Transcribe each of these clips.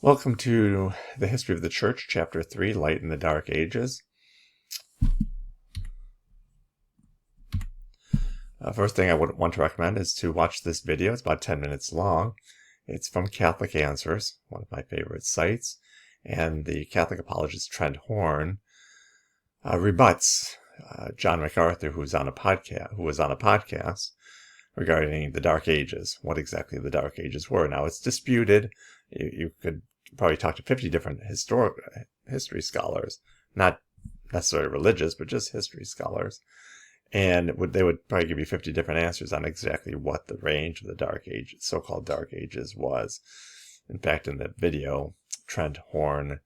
Welcome to the History of the Church, Chapter 3, Light in the Dark Ages. First thing I would want to recommend is to watch this video. It's about 10 minutes long. It's from Catholic Answers, one of my favorite sites, and the Catholic apologist Trent Horn rebuts John MacArthur, who was on a podcast regarding the Dark Ages, what exactly the Dark Ages were. Now, it's disputed. You could probably talk to 50 different history scholars, not necessarily religious, but just history scholars. And they would probably give you 50 different answers on exactly what the range of the Dark Ages, so-called Dark Ages, was. In fact, in the video, Trent Horn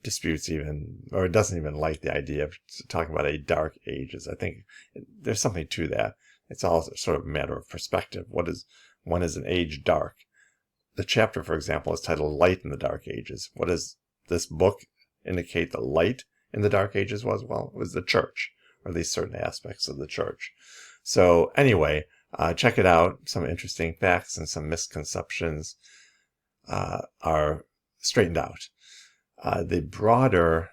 disputes doesn't even like the idea of talking about a Dark Ages. I think there's something to that. It's all sort of a matter of perspective. When is an age dark? The chapter, for example, is titled Light in the Dark Ages. What does this book indicate the light in the Dark Ages was? Well, it was the church, or at least certain aspects of the church. So anyway, check it out. Some interesting facts and some misconceptions are straightened out. The broader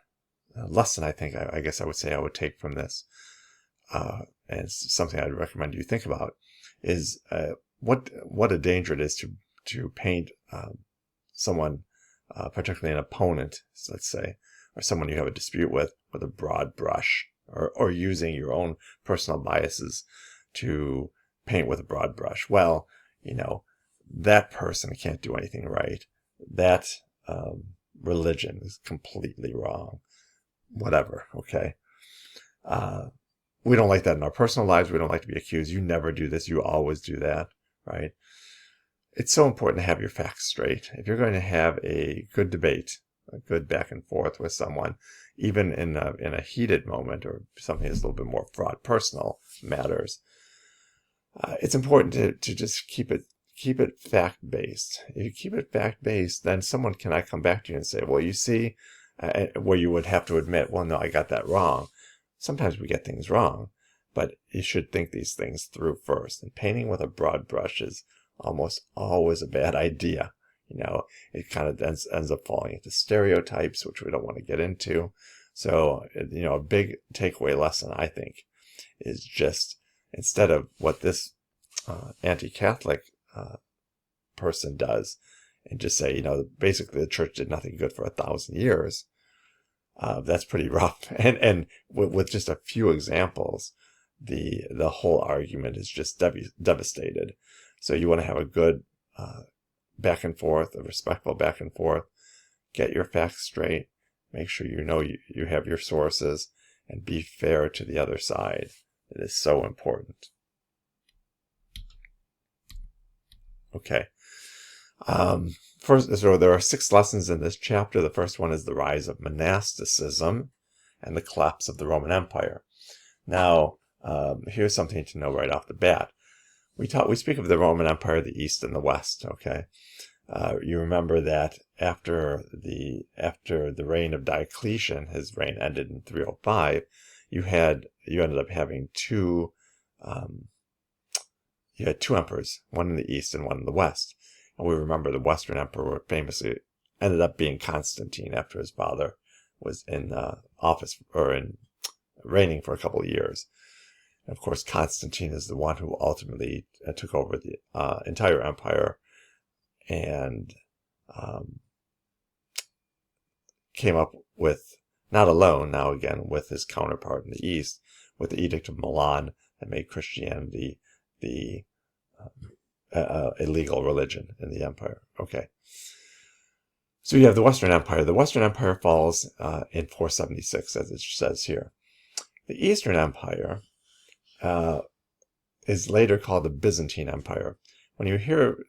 lesson, I guess I would say I would take from this, and it's something I'd recommend you think about, is what a danger it is to paint someone, particularly an opponent, let's say, or someone you have a dispute with a broad brush, or using your own personal biases to paint with a broad brush. Well, that person can't do anything right. That religion is completely wrong. Whatever, okay? We don't like that in our personal lives. We don't like to be accused. You never do this. You always do that, right? It's so important to have your facts straight. If you're going to have a good debate, a good back and forth with someone, even in a heated moment or something that's a little bit more fraught, personal matters, it's important to just keep it fact-based. If you keep it fact-based, then someone cannot come back to you and say, well, you see, where you would have to admit, well, no, I got that wrong. Sometimes we get things wrong, but you should think these things through first. And painting with a broad brush is almost always a bad idea. It kind of ends up falling into stereotypes, which we don't want to get into. So, a big takeaway lesson, I think, is just, instead of what this anti-Catholic person does, and just say, basically the church did nothing good for 1,000 years, that's pretty rough. And with just a few examples, the whole argument is just devastated. So you want to have a good back and forth, a respectful back and forth. Get your facts straight. Make sure you have your sources, and be fair to the other side. It is so important. Okay. First, so there are 6 lessons in this chapter. The first one is the rise of monasticism and the collapse of the Roman Empire. Now, here's something to know right off the bat. We speak of the Roman Empire, the East and the West. Okay, you remember that after the reign of Diocletian, his reign ended in 305. You ended up having two emperors, one in the East and one in the West. And we remember the Western Emperor famously ended up being Constantine after his father was in office, or in reigning for a couple of years. And of course, Constantine is the one who ultimately took over the entire empire and came up with, not alone now again, with his counterpart in the East, with the Edict of Milan that made Christianity the a legal religion in the empire. Okay. So you have the Western Empire. The Western Empire falls in 476, as it says here. The Eastern Empire is later called the Byzantine Empire. When you hear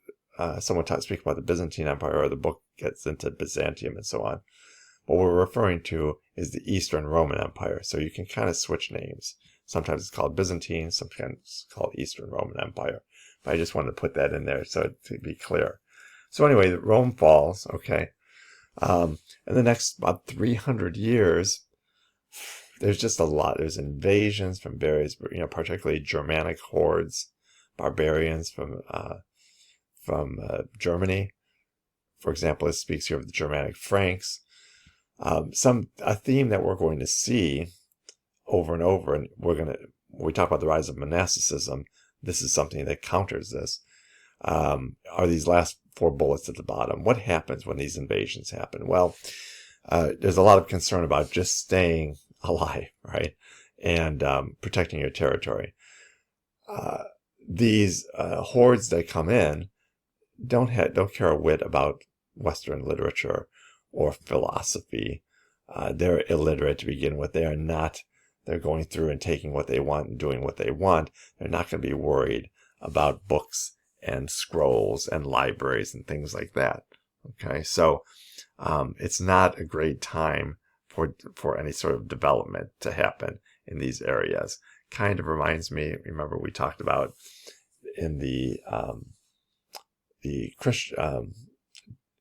someone speak about the Byzantine Empire, or the book gets into Byzantium and so on, what we're referring to is the Eastern Roman Empire. So you can kind of switch names. Sometimes it's called Byzantine, sometimes it's called Eastern Roman Empire. But I just wanted to put that in there so to be clear. So anyway, Rome falls, okay. In the next about 300 years, there's just a lot. There's invasions from various, particularly Germanic hordes, barbarians from Germany, For example, it speaks here of the Germanic Franks. A theme that we're going to see over and over, and when we talk about the rise of monasticism, this is something that counters this, are these last 4 bullets at the bottom. What happens when these invasions happen? Well, there's a lot of concern about just staying alive, right? And protecting your territory. These hordes that come in don't care a whit about Western literature or philosophy. They're illiterate to begin with. They're going through and taking what they want and doing what they want. They're not going to be worried about books and scrolls and libraries and things like that. Okay, so it's not a great time for any sort of development to happen in these areas. Kind of reminds me, remember we talked about in the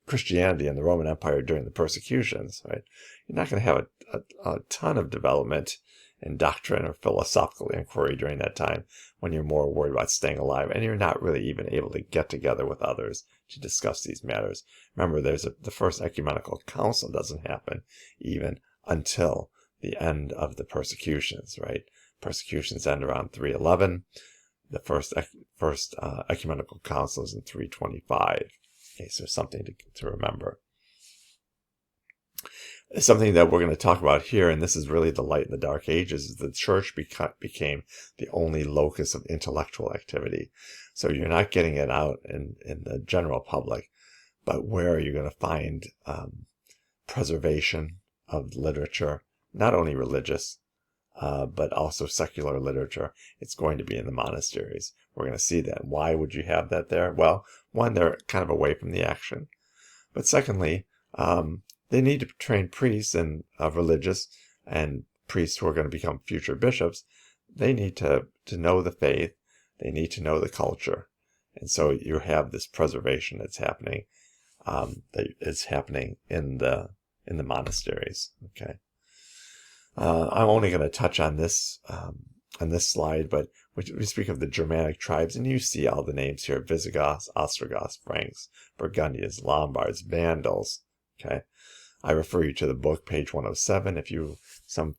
Christianity and the Roman Empire during the persecutions, right? You're not going to have a ton of development in doctrine or philosophical inquiry during that time when you're more worried about staying alive, and you're not really even able to get together with others to discuss these matters. Remember, the first ecumenical council doesn't happen even until the end of the persecutions, right? Persecutions end around 311. The first ecumenical council is in 325. Okay, so something to remember. Something that we're going to talk about here, and this is really the light in the dark ages, is the church became the only locus of intellectual activity. So you're not getting it out in the general public, but where are you going to find preservation of literature, not only religious, but also secular literature? It's going to be in the monasteries. We're going to see that. Why would you have that there? Well, one, they're kind of away from the action. But secondly, they need to train priests and religious and priests who are going to become future bishops. They need to know the faith. They need to know the culture. And so you have this preservation that's happening, that is happening in the monasteries. Okay. I'm only going to touch on this slide, but we speak of the Germanic tribes, and you see all the names here: Visigoths, Ostrogoths, Franks, Burgundians, Lombards, Vandals. Okay, I refer you to the book, page 107. If some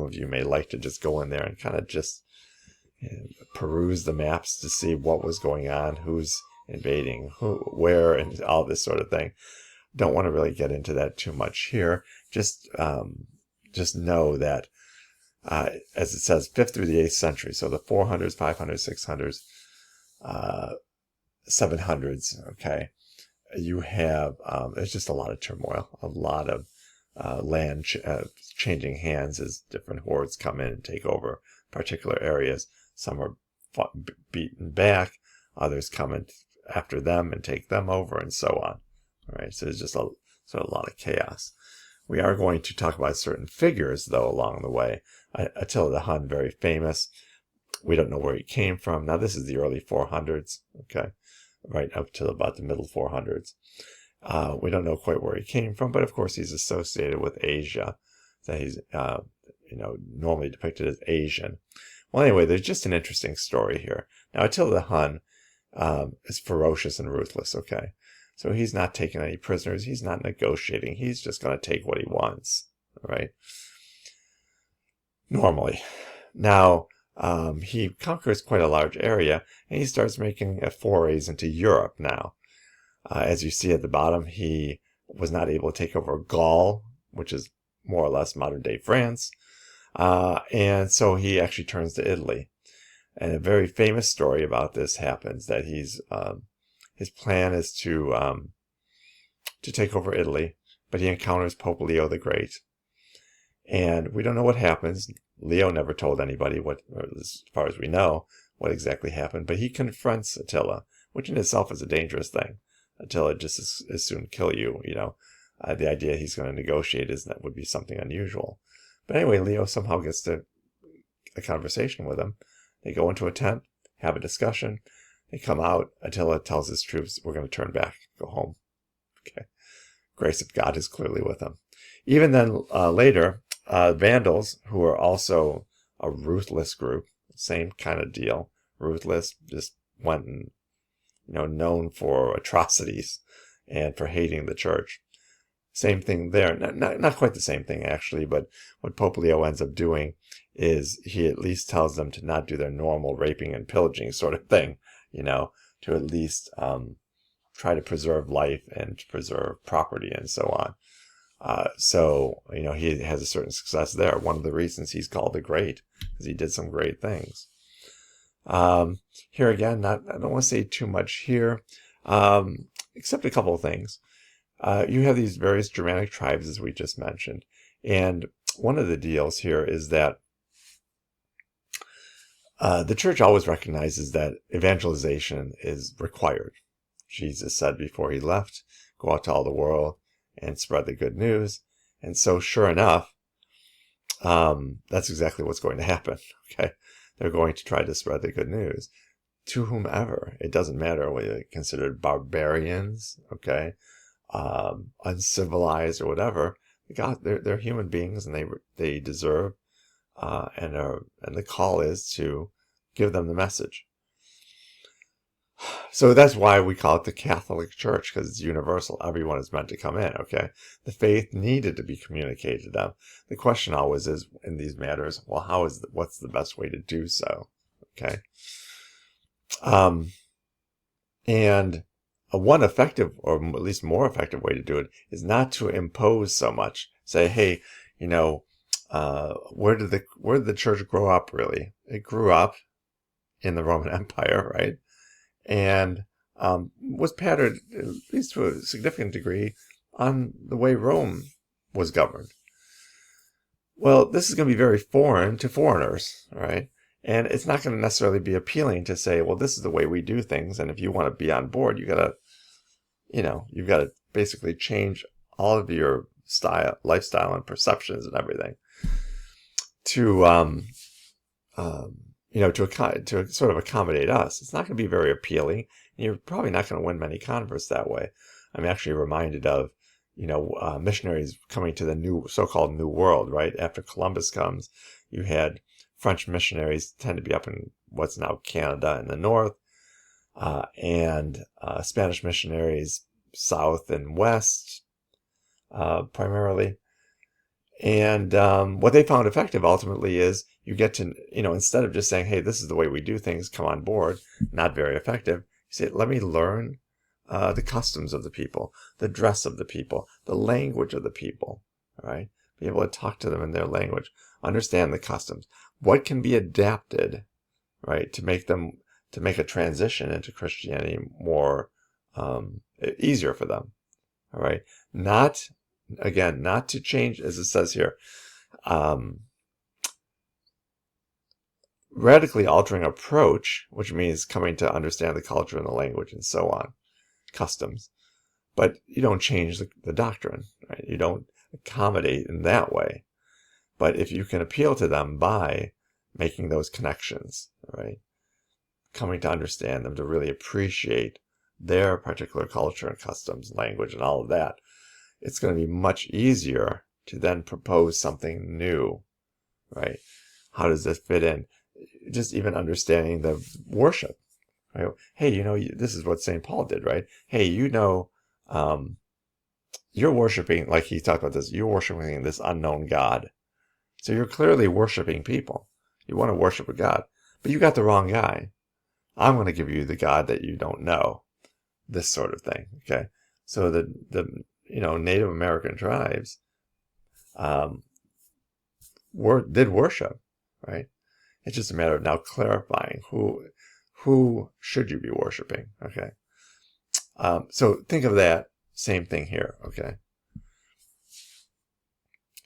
of you may like to just go in there and kind of just peruse the maps to see what was going on, who's invading, where, and all this sort of thing. Don't want to really get into that too much here. Just know that, as it says, 5th through the 8th century, so the 400s, 500s, 600s, 700s, okay, you have, there's just a lot of turmoil, a lot of land changing hands as different hordes come in and take over particular areas. Some are beaten back, others come in after them and take them over, and so on. All right, so there's just a lot of chaos. We are going to talk about certain figures, though, along the way. Attila the Hun, very famous. We don't know where he came from. Now, this is the early 400s, okay, right up to about the middle 400s. We don't know quite where he came from, but of course he's associated with Asia. So he's, normally depicted as Asian. Well, anyway, there's just an interesting story here. Now, Attila the Hun is ferocious and ruthless, okay? So he's not taking any prisoners. He's not negotiating. He's just going to take what he wants, all right? Normally. Now, he conquers quite a large area, and he starts making forays into Europe now. As you see at the bottom, he was not able to take over Gaul, which is more or less modern-day France, and so he actually turns to Italy. And a very famous story about this happens, that his plan is to take over Italy, but he encounters Pope Leo the Great. And we don't know what happens. Leo never told anybody as far as we know, what exactly happened, but he confronts Attila, which in itself is a dangerous thing. Attila just as soon kill you, the idea he's going to negotiate would be something unusual. But anyway, Leo somehow gets to a conversation with him. They go into a tent, have a discussion. They come out. Attila tells his troops, we're going to turn back, go home. Okay. Grace of God is clearly with him. Even then, later, Vandals, who are also a ruthless group, same kind of deal, ruthless, just went and, known for atrocities and for hating the church. Same thing there. Not quite the same thing, actually, but what Pope Leo ends up doing is he at least tells them to not do their normal raping and pillaging sort of thing, to at least try to preserve life and to preserve property and so on. So he has a certain success there. One of the reasons he's called the Great, because he did some great things. Here again, I don't want to say too much here, except a couple of things. You have these various Germanic tribes, as we just mentioned. And one of the deals here is that the church always recognizes that evangelization is required. Jesus said before he left, go out to all the world and spread the good news. And so sure enough, that's exactly what's going to happen. Okay, they're going to try to spread the good news to whomever. It doesn't matter whether they're considered barbarians, okay, uncivilized or whatever. God, they're human beings, and they deserve, and the call is to give them the message. So that's why we call it the Catholic Church, because it's universal. Everyone is meant to come in, okay? The faith needed to be communicated to them. The question always is, in these matters, well, what's the best way to do so, okay? And one effective, or at least more effective way to do it is not to impose so much. Say, hey, where did the church grow up, really? It grew up in the Roman Empire, right? And was patterned, at least to a significant degree, on the way Rome was governed. Well, this is going to be very foreign to foreigners, right? And it's not going to necessarily be appealing to say, well, this is the way we do things, and if you want to be on board, you've got to basically change all of your lifestyle and perceptions and everything to to sort of accommodate us. It's not going to be very appealing. You're probably not going to win many converts that way. I'm actually reminded of, missionaries coming to the so-called New World, right? After Columbus comes, you had French missionaries tend to be up in what's now Canada in the north, and Spanish missionaries south and west, primarily. And what they found effective ultimately is you get to, instead of just saying, hey, this is the way we do things, come on board, not very effective. You say, let me learn the customs of the people, the dress of the people, the language of the people, all right? Be able to talk to them in their language, understand the customs. What can be adapted, right, to make a transition into Christianity more easier for them, all right? Not to change, as it says here, radically altering approach, which means coming to understand the culture and the language and so on, customs. But you don't change the doctrine, right? You don't accommodate in that way. But if you can appeal to them by making those connections, right? Coming to understand them, to really appreciate their particular culture and customs, language, and all of that, it's going to be much easier to then propose something new, right? How does this fit in? Just even understanding the worship, right? Hey, this is what St. Paul did, right? Hey, you're worshiping, like he talked about this, you're worshiping this unknown God. So you're clearly worshiping people. You want to worship a God, but you got the wrong guy. I'm going to give you the God that you don't know. This sort of thing, okay? So the Native American tribes did worship, right? It's just a matter of now clarifying who should you be worshiping, okay? So think of that same thing here, okay?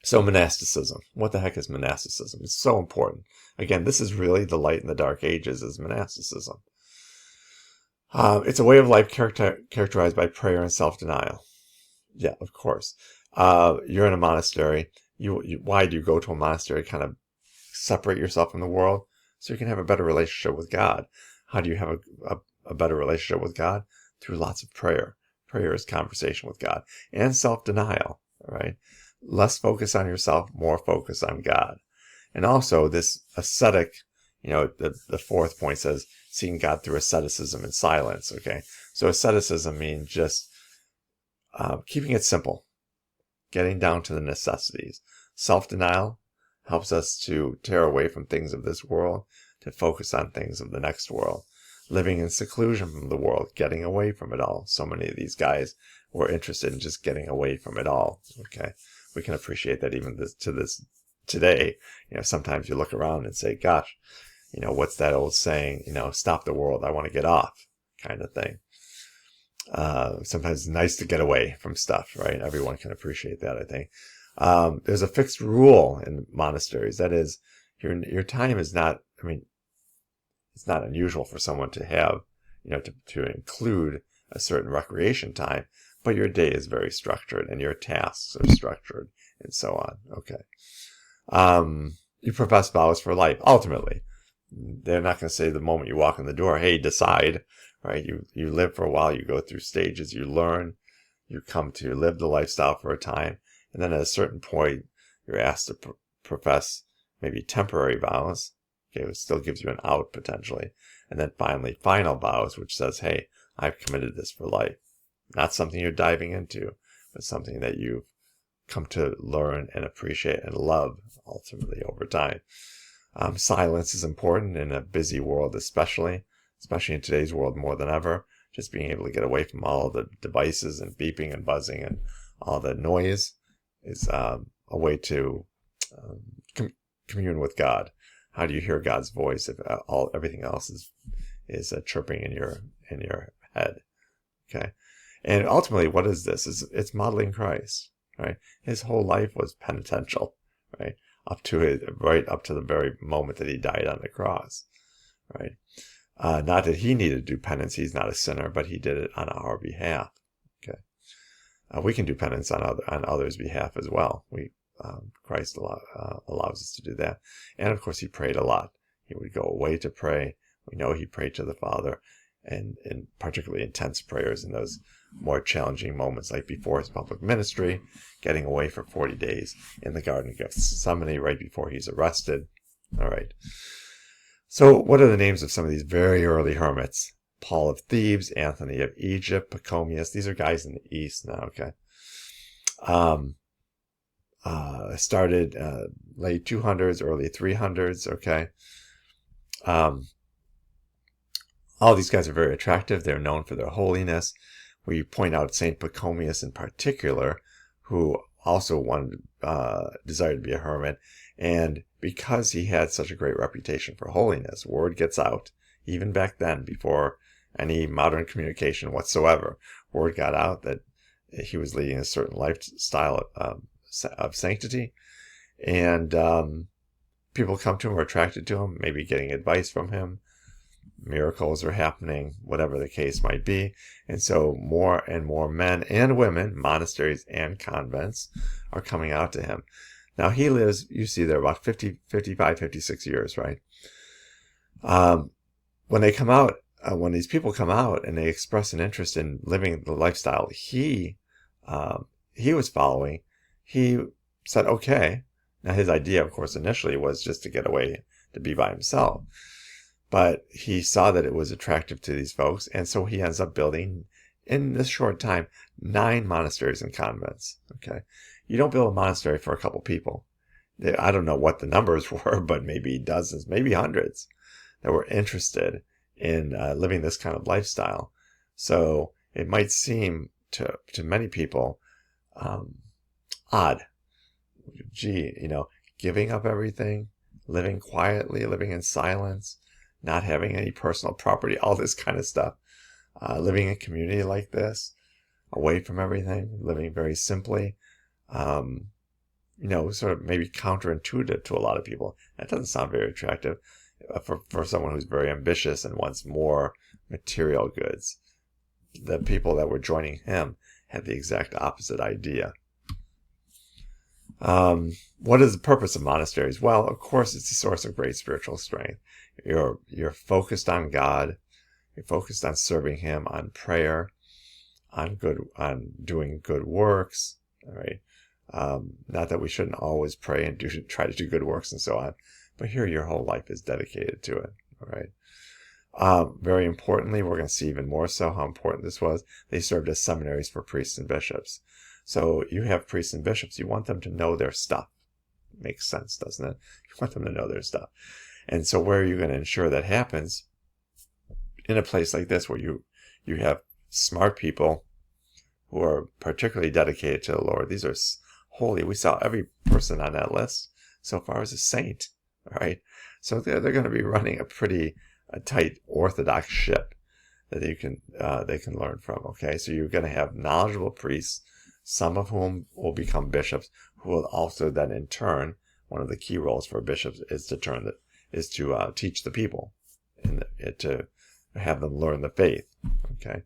So monasticism. What the heck is monasticism? It's so important. Again, this is really the light in the dark ages, is monasticism. It's a way of life characterized by prayer and self-denial. Yeah, of course. You're in a monastery. Why do you go to a monastery? Kind of separate yourself from the world so you can have a better relationship with God. How do you have a better relationship with God? Through lots of prayer. Prayer is conversation with God. And self-denial, all right? Less focus on yourself, more focus on God. And also this ascetic, the fourth point says, seeing God through asceticism and silence, okay? So asceticism means just keeping it simple, getting down to the necessities. Self-denial helps us to tear away from things of this world to focus on things of the next world. Living in seclusion from the world, getting away from it all. So many of these guys were interested in just getting away from it all. Okay, we can appreciate that even to this today. Sometimes you look around and say, gosh, what's that old saying? Stop the world, I want to get off, kind of thing. Sometimes it's nice to get away from stuff, right? Everyone can appreciate that, I think. There's a fixed rule in monasteries. That is, your time is not, it's not unusual for someone to have, to include a certain recreation time, but your day is very structured and your tasks are structured and so on. Okay. You profess vows for life. Ultimately, they're not going to say the moment you walk in the door, hey, decide, right? You live for a while, you go through stages, you learn, you come to live the lifestyle for a time, and then at a certain point, you're asked to profess maybe temporary vows. Okay, it still gives you an out potentially. And then finally, final vows, which says, hey, I've committed this for life. Not something you're diving into, but something that you've come to learn and appreciate and love ultimately over time. Silence is important in a busy world, especially in today's world more than ever. Just being able to get away from all the devices and beeping and buzzing and all the noise is a way to commune with God. How do you hear God's voice if everything else is chirping in your head? Okay, and ultimately, what is this? It's modeling Christ, right? His whole life was penitential, right? Right up to the very moment that he died on the cross, right? Not that he needed to do penance; he's not a sinner, but he did it on our behalf. Okay, we can do penance on others' behalf as well. Christ allows us to do that. And of course, he prayed a lot. He would go away to pray. We know he prayed to the Father, and in particularly intense prayers in those more challenging moments, like before his public ministry, getting away for 40 days in the Garden of Gethsemane right before he's arrested. All right. So what are the names of some of these very early hermits? Paul of Thebes, Anthony of Egypt, Pachomius. These are guys in the East now, okay? Started late 200s, early 300s, okay? All these guys are very attractive. They're known for their holiness. We point out St. Pachomius in particular, who also desired to be a hermit. And because he had such a great reputation for holiness, word gets out, even back then, before any modern communication whatsoever, word got out that he was leading a certain lifestyle of sanctity, and people come to him, are attracted to him, maybe getting advice from him. Miracles are happening, whatever the case might be. And so more and more men and women, monasteries and convents, are coming out to him. Now he lives, you see there, about 55, 56 years, right? When they come out, when these people come out and they express an interest in living the lifestyle he was following, he said, okay. Now his idea, of course, initially was just to get away, to be by himself. But he saw that it was attractive to these folks, and so he ends up building, in this short time, 9 monasteries and convents. Okay, you don't build a monastery for a couple people. I don't know what the numbers were, but maybe dozens, maybe hundreds, that were interested in living this kind of lifestyle. So it might seem to many people odd. Gee, giving up everything, living quietly, living in silence, not having any personal property, all this kind of stuff. Living in a community like this, away from everything, living very simply, sort of maybe counterintuitive to a lot of people. That doesn't sound very attractive for someone who's very ambitious and wants more material goods. The people that were joining him had the exact opposite idea. What is the purpose of monasteries? Well, of course, it's a source of great spiritual strength. You're focused on God. You're focused on serving him, on prayer, on doing good works. All right. Not that we shouldn't always pray and try to do good works and so on, but here your whole life is dedicated to it. All right. Very importantly, we're going to see even more so how important this was. They served as seminaries for priests and bishops. So you have priests and bishops, you want them to know their stuff. Makes sense, doesn't it? You want them to know their stuff. And so where are you going to ensure that happens? In a place like this where you have smart people who are particularly dedicated to the Lord. These are holy. We saw every person on that list so far as a saint, right? So they're going to be running a tight Orthodox ship that they can learn from. Okay, so you're going to have knowledgeable priests, some of whom will become bishops, who will also then in turn, one of the key roles for bishops is to teach the people and to have them learn the faith. Okay,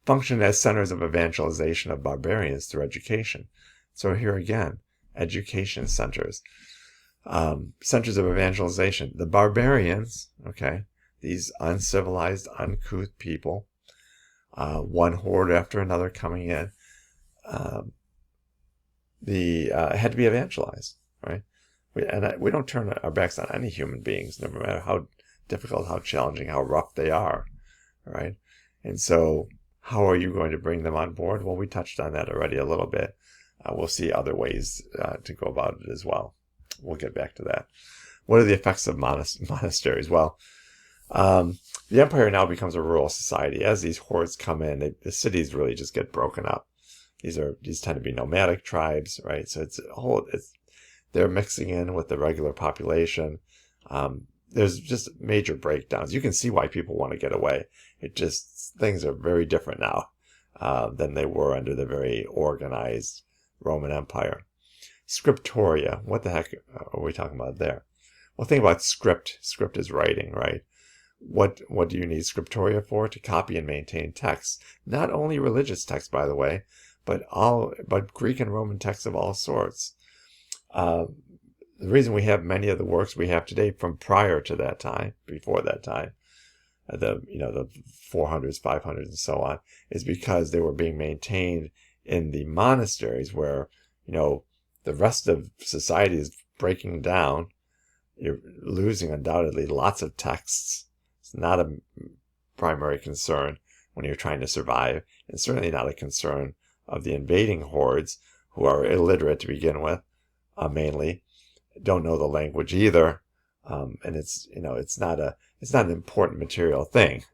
function as centers of evangelization of barbarians through education. So here again, education centers. Centers of evangelization. The barbarians, okay, these uncivilized, uncouth people, one horde after another coming in, had to be evangelized, right? We don't turn our backs on any human beings, no matter how difficult, how challenging, how rough they are, right? And so how are you going to bring them on board? Well, we touched on that already a little bit. We'll see other ways to go about it as well. We'll get back to that. What are the effects of monasteries? Well, the empire now becomes a rural society. As these hordes come in, the cities really just get broken up. These tend to be nomadic tribes, right? So they're mixing in with the regular population. There's just major breakdowns. You can see why people want to get away. Things are very different now than they were under the very organized Roman Empire. Scriptoria. What the heck are we talking about there? Well, think about script. Script is writing, right? What do you need scriptoria for? To copy and maintain texts. Not only religious texts, by the way, but Greek and Roman texts of all sorts. The reason we have many of the works we have today from prior to that time, before that time, the 400s, 500s, and so on, is because they were being maintained in the monasteries where, the rest of society is breaking down. You're losing undoubtedly lots of texts. It's not a primary concern when you're trying to survive, and certainly not a concern of the invading hordes who are illiterate to begin with, mainly don't know the language either, and it's not an important material thing,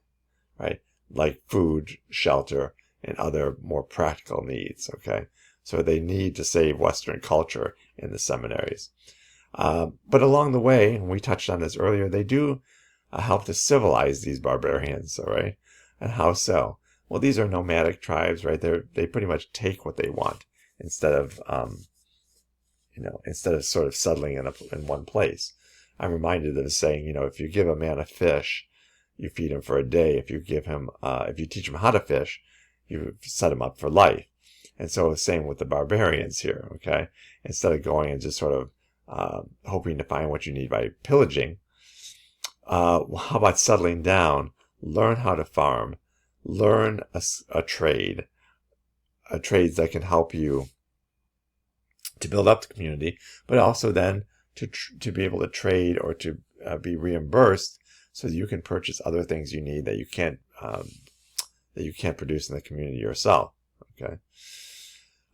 right? Like food, shelter, and other more practical needs. Okay, so they need to save Western culture in the seminaries. But along the way, and we touched on this earlier, they do help to civilize these barbarians, all right? And how so? Well, these are nomadic tribes, right? They pretty much take what they want instead of sort of settling in one place. I'm reminded of the saying, if you give a man a fish, you feed him for a day. If you teach him how to fish, you set him up for life. And so same with the barbarians here, okay? Instead of going and just sort of hoping to find what you need by pillaging, how about settling down? Learn how to farm. Learn a trade. Trades that can help you to build up the community, but also then to be able to trade or to be reimbursed so that you can purchase other things you need that you can't produce in the community yourself. Okay.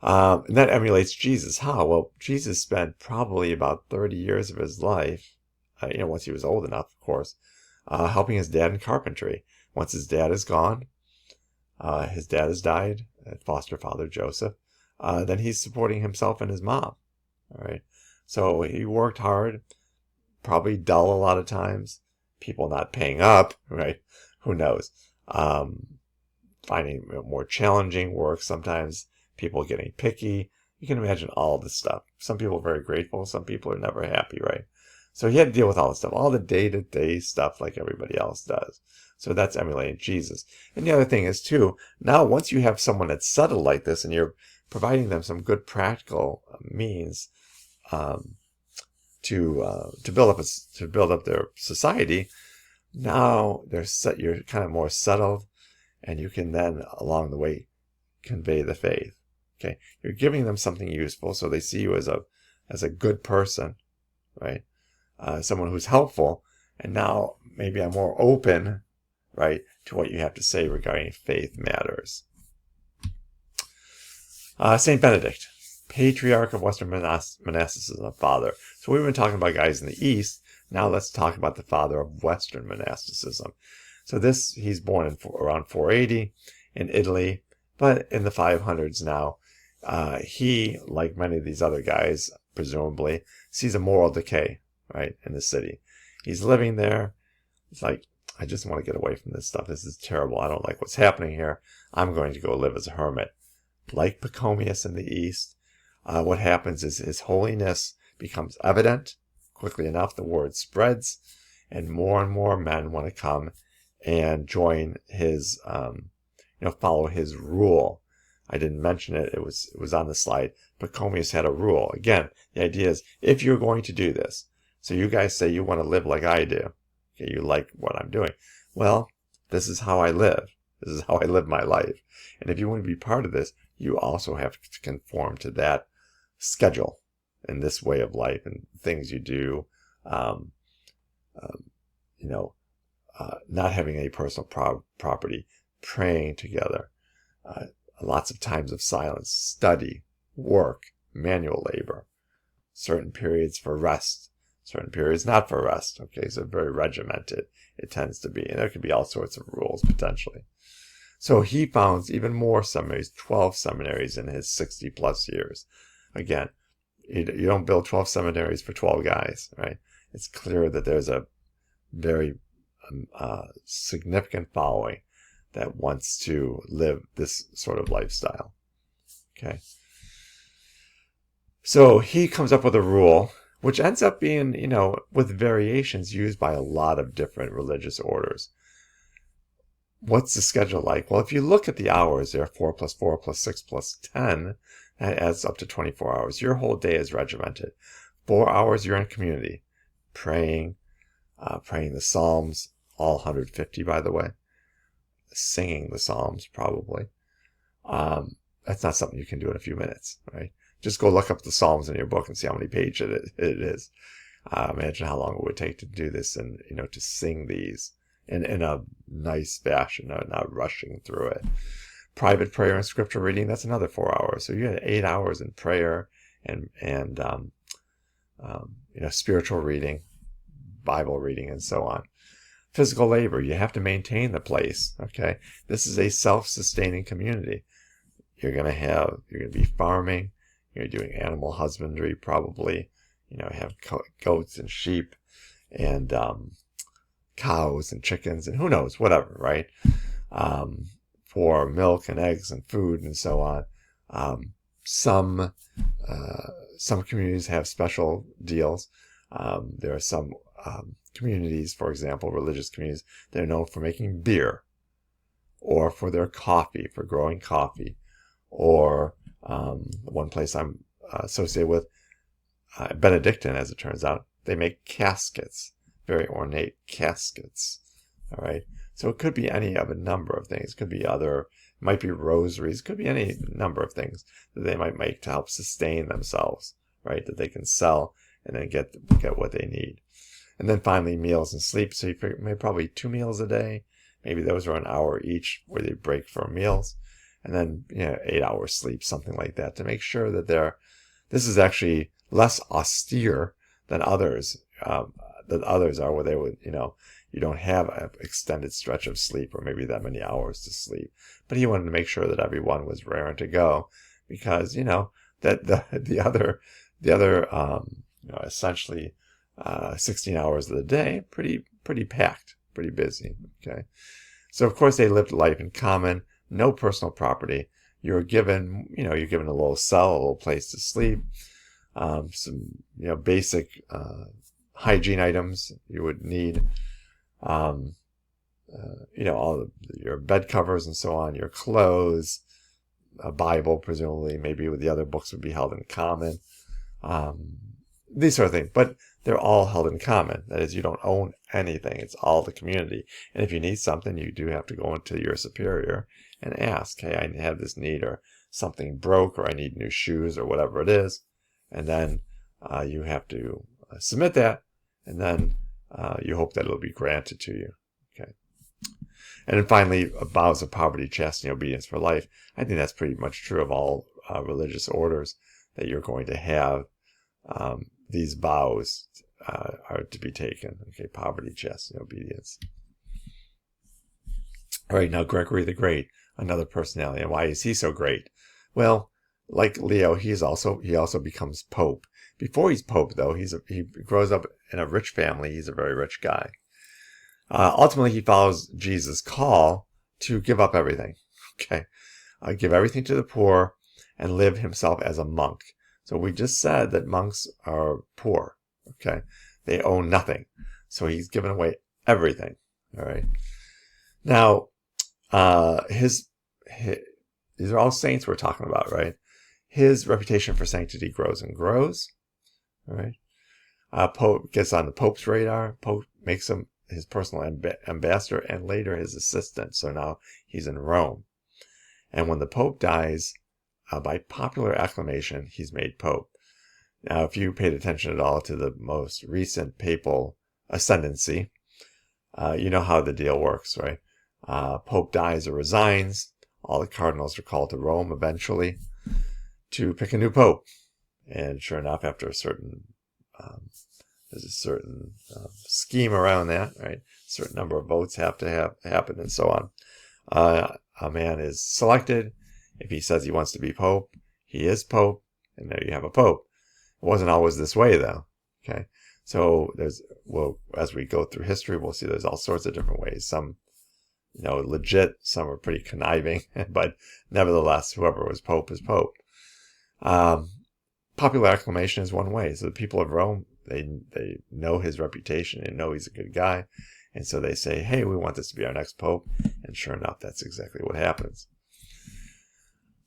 And that emulates Jesus. How? Well, Jesus spent probably about 30 years of his life, once he was old enough, of course, helping his dad in carpentry. Once his dad is gone, his dad has died, foster father Joseph, then he's supporting himself and his mom. All right. So he worked hard, probably dull a lot of times, people not paying up, right? Who knows? Finding more challenging work sometimes, people getting picky. You can imagine all this stuff. Some people are very grateful. Some people are never happy, right? So he had to deal with all this stuff, all the day-to-day stuff like everybody else does. So that's emulating Jesus. And the other thing is, too, now once you have someone that's settled like this and you're providing them some good practical means to build up their society, now you're kind of more settled, and you can then along the way convey the faith. Okay, you're giving them something useful, so they see you as a good person, right? Someone who's helpful, and now maybe I'm more open, right, to what you have to say regarding faith matters. St. Benedict, patriarch of Western monasticism, father. So we've been talking about guys in the East. Now let's talk about the father of Western monasticism. So he's born in around 480 in Italy, but in the 500s now. He, like many of these other guys, presumably, sees a moral decay, right, in the city. He's living there. It's like, I just want to get away from this stuff. This is terrible. I don't like what's happening here. I'm going to go live as a hermit. Like Pachomius in the East, what happens is his holiness becomes evident. Quickly enough, the word spreads, and more men want to come and join his, follow his rule. I didn't mention it. It was on the slide. Pachomius had a rule. Again, the idea is, if you're going to do this, so you guys say you want to live like I do, okay, you like what I'm doing. Well, this is how I live. This is how I live my life. And if you want to be part of this, you also have to conform to that schedule and this way of life and things you do. Not having any personal property, praying together, lots of times of silence, study, work, manual labor, certain periods for rest, certain periods not for rest. Okay, so very regimented it tends to be. And there could be all sorts of rules potentially. So he founds even more seminaries, 12 seminaries in his 60 plus years. Again, you don't build 12 seminaries for 12 guys, right? It's clear that there's a very significant following that wants to live this sort of lifestyle. Okay. So he comes up with a rule, which ends up being, with variations used by a lot of different religious orders. What's the schedule like? Well, if you look at the hours, there are 4 plus 4 plus 6 plus 10. That adds up to 24 hours. Your whole day is regimented. 4 hours you're in community, praying the Psalms, all 150, by the way. Singing the Psalms, probably. That's not something you can do in a few minutes, right? Just go look up the Psalms in your book and see how many pages it is. Imagine how long it would take to do this and, to sing these in a nice fashion, not rushing through it. Private prayer and scripture reading, that's another 4 hours. So you had 8 hours in prayer and spiritual reading, Bible reading, and so on. Physical labor, you have to maintain the place, okay? This is a self-sustaining community. You're going to be farming, you're doing animal husbandry, probably, have goats and sheep and cows and chickens and who knows, whatever, right? For milk and eggs and food and so on. Some communities have special deals. There are some communities, for example, religious communities, they're known for making beer, or for their coffee, for growing coffee, or one place I'm associated with, Benedictine, as it turns out, they make caskets, very ornate caskets. All right, so it could be any of a number of things. It could be might be rosaries. It could be any number of things that they might make to help sustain themselves, right? That they can sell and then get what they need. And then finally, meals and sleep. So you figure maybe probably 2 meals a day. Maybe those are an hour each where they break for meals. And then, 8 hours sleep, something like that, to make sure that this is actually less austere than others, are, where they would, you don't have an extended stretch of sleep or maybe that many hours to sleep. But he wanted to make sure that everyone was raring to go because, that the other essentially 16 hours of the day, pretty packed, pretty busy. Okay. So of course they lived life in common, no personal property. You're given a little cell, a little place to sleep, some, basic, hygiene items you would need, all your bed covers and so on, your clothes, a Bible, presumably, maybe with the other books would be held in common, these sort of things. But they're all held in common. That is, you don't own anything. It's all the community. And if you need something, you do have to go into your superior and ask, hey, I have this need, or something broke, or I need new shoes, or whatever it is. And then you have to submit that. And then you hope that it'll be granted to you. Okay. And then finally, vows of poverty, chastity, and obedience for life. I think that's pretty much true of all religious orders, that you're going to have these vows are to be taken. Okay, poverty, chastity, and obedience. All right, now Gregory the Great, another personality. And why is he so great? Well, like Leo, he also becomes Pope. Before he's Pope, though, he grows up in a rich family. He's a very rich guy. Ultimately, he follows Jesus' call to give up everything. Okay, give everything to the poor and live himself as a monk. So we just said that monks are poor. Okay, they own nothing. So he's given away everything. All right. Now, these are all saints we're talking about, right? His reputation for sanctity grows and grows. All right. Pope gets on the Pope's radar. Pope makes him his personal ambassador and later his assistant. So now he's in Rome. And when the Pope dies, by popular acclamation, he's made Pope. Now, if you paid attention at all to the most recent papal ascendancy, you know how the deal works, right? Pope dies or resigns. All the cardinals are called to Rome eventually to pick a new pope. And sure enough, after there's a certain scheme around that, right? A certain number of votes have to happen and so on. A man is selected. If he says he wants to be pope, he is pope, and there you have a pope. It wasn't always this way, though. Okay, so as we go through history, we'll see there's all sorts of different ways. Some, legit. Some are pretty conniving, but nevertheless, whoever was pope is pope. Popular acclamation is one way. So the people of Rome, they know his reputation and know he's a good guy, and so they say, "Hey, we want this to be our next pope." And sure enough, that's exactly what happens.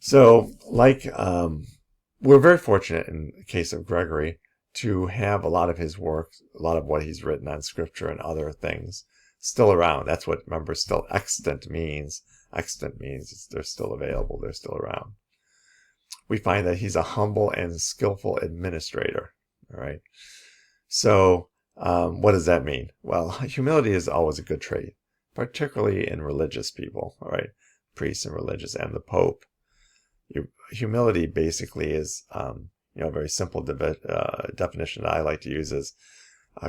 So, we're very fortunate in the case of Gregory to have a lot of his work, a lot of what he's written on scripture and other things still around. That's what, remember, still extant means. Extant means they're still available, they're still around. We find that he's a humble and skillful administrator. All right. So, what does that mean? Well, humility is always a good trait, particularly in religious people. All right, priests and religious, and the Pope. Humility basically is, a very simple definition that I like to use is,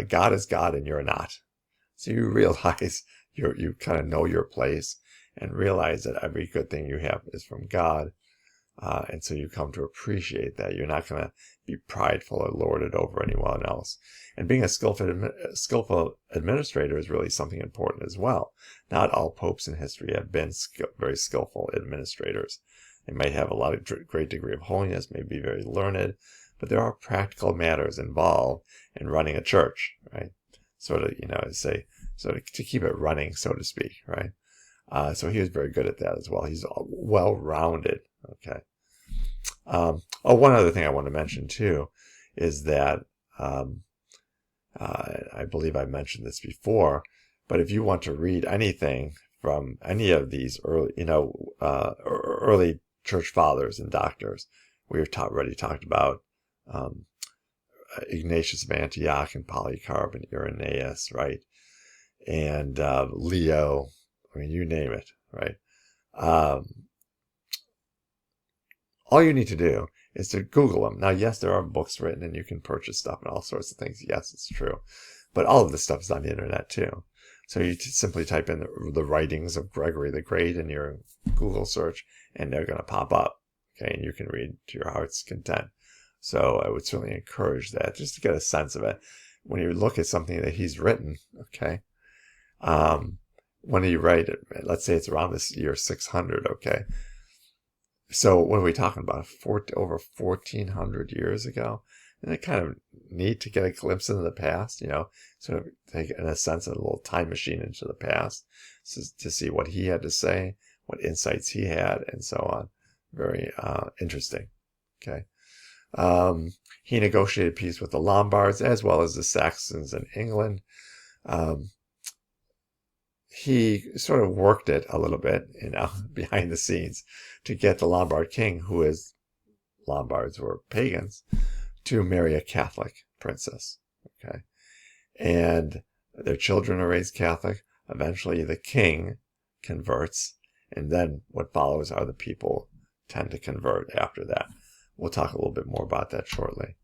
God is God and you're not. So you realize you kind of know your place and realize that every good thing you have is from God. And so you come to appreciate that. You're not going to be prideful or lord it over anyone else. And being a skillful administrator is really something important as well. Not all popes in history have been very skillful administrators. They might have a lot of great degree of holiness, may be very learned, but there are practical matters involved in running a church, right? Sort of, to keep it running, so to speak, right? So he was very good at that as well. He's well-rounded. Okay. One other thing I want to mention too is that I believe I mentioned this before, but if you want to read anything from any of these early church fathers and doctors, we've already talked about Ignatius of Antioch and Polycarp and Irenaeus, right? And Leo, you name it, right? All you need to do is to Google them. Now, yes, there are books written and you can purchase stuff and all sorts of things. Yes, it's true. But all of this stuff is on the internet too. So you simply type in the writings of Gregory the Great in your Google search and they're going to pop up. Okay, and you can read to your heart's content. So I would certainly encourage that just to get a sense of it. When you look at something that he's written, okay, when you write it, let's say it's around this year 600, okay. So what are we talking about? Over 1,400 years ago? And it's kind of neat to get a glimpse into the past, sort of take, in a sense, a little time machine into the past to see what he had to say, what insights he had, and so on. Very interesting. Okay. He negotiated peace with the Lombards as well as the Saxons in England. He sort of worked it a little bit, behind the scenes to get the Lombard king, Lombards were pagans, to marry a Catholic princess. Okay. And Their children are raised Catholic. Eventually the king converts, and then what follows are the people tend to convert after that. We'll talk a little bit more about that shortly.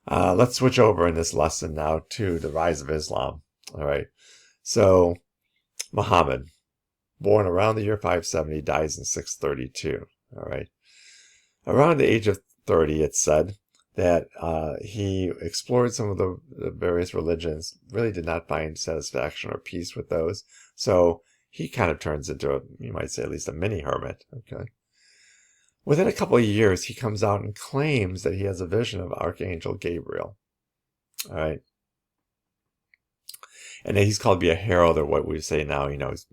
Let's switch over in this lesson now to the rise of Islam. All right. So Muhammad, born around the year 570, dies in 632. All right. Around the age of 30, it's said that he explored some of the various religions, really did not find satisfaction or peace with those. So he kind of turns into, you might say, at least a mini hermit. Okay. Within a couple of years, he comes out and claims that he has a vision of Archangel Gabriel. All right. And he's called to be a herald, or what we say now, he's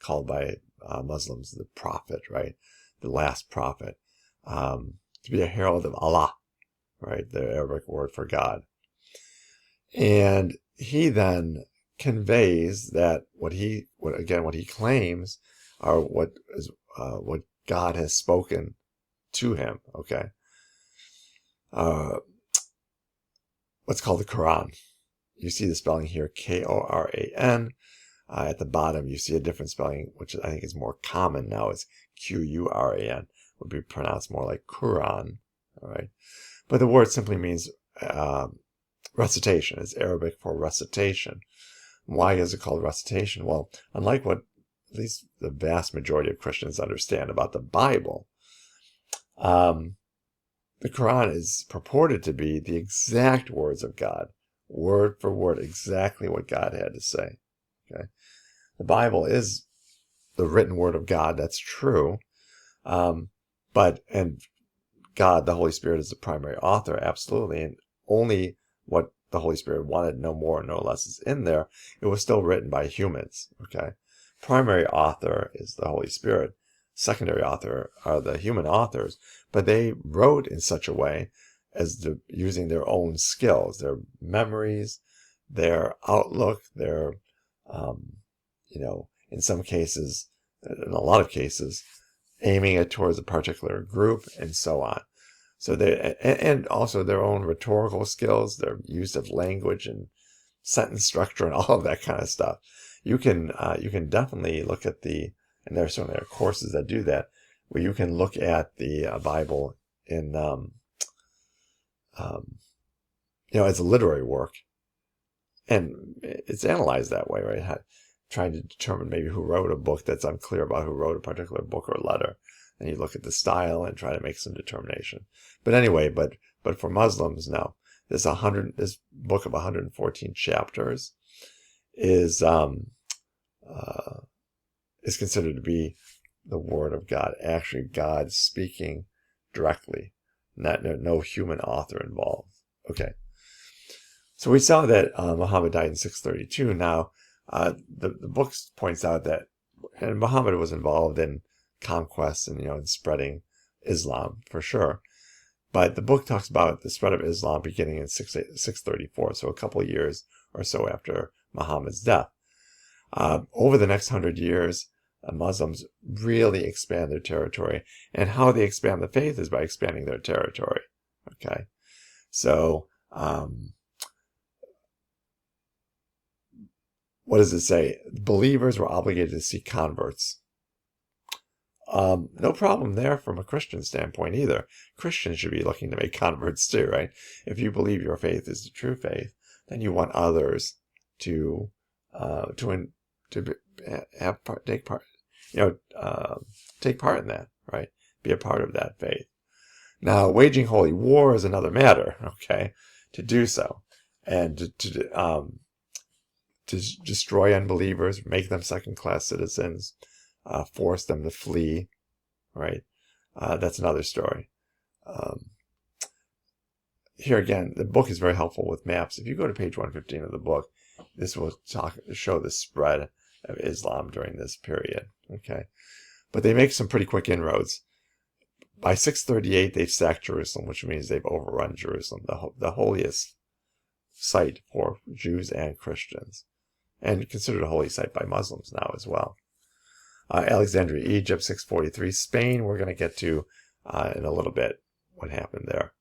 called by Muslims the prophet, right? The last prophet. To be a herald of Allah, right? The Arabic word for God. And he then conveys that what he claims are what God has spoken to him, okay? What's called the Quran. You see the spelling here, Koran. At the bottom, you see a different spelling, which I think is more common now. It's Quran. Would be pronounced more like Quran, all right? But the word simply means recitation. It's Arabic for recitation. Why is it called recitation? Well, unlike what at least the vast majority of Christians understand about the Bible, the Quran is purported to be the exact words of God, word for word, exactly what God had to say. Okay, the Bible is the written word of God. That's true. And God, the Holy Spirit, is the primary author, absolutely. And only what the Holy Spirit wanted, no more, no less, is in there. It was still written by humans, okay? Primary author is the Holy Spirit. Secondary author are the human authors. But they wrote in such a way as using their own skills, their memories, their outlook, their, in some cases, in a lot of cases, aiming it towards a particular group, and so on. So and also their own rhetorical skills, their use of language and sentence structure and all of that kind of stuff. You can definitely look at and there certainly are courses that do that, where you can look at the Bible in, as a literary work, and it's analyzed that way, right? Trying to determine maybe who wrote a book that's unclear about who wrote a particular book or letter. And you look at the style and try to make some determination. But anyway, but for Muslims, no. This book of 114 chapters is considered to be the word of God. Actually, God speaking directly. No human author involved. Okay. So we saw that Muhammad died in 632. Now, the book points out that, and Muhammad was involved in conquests and in spreading Islam for sure, but the book talks about the spread of Islam beginning in 634, so a couple of years or so after Muhammad's death. Over the next 100 years, Muslims really expand their territory, and how they expand the faith is by expanding their territory. Okay, so what does it say? Believers were obligated to seek converts. No problem there from a Christian standpoint either. Christians should be looking to make converts too, right? If you believe your faith is the true faith, then you want others to take part in that, right? Be a part of that faith. Now, waging holy war is another matter, okay? To do so, and to destroy unbelievers, make them second-class citizens, force them to flee, right? That's another story. Here again, the book is very helpful with maps. If you go to page 115 of the book, this will show the spread of Islam during this period, okay? But they make some pretty quick inroads. By 638, they've sacked Jerusalem, which means they've overrun Jerusalem, the holiest site for Jews and Christians, and considered a holy site by Muslims now as well. Alexandria, Egypt, 643. Spain, we're going to get to in a little bit what happened there.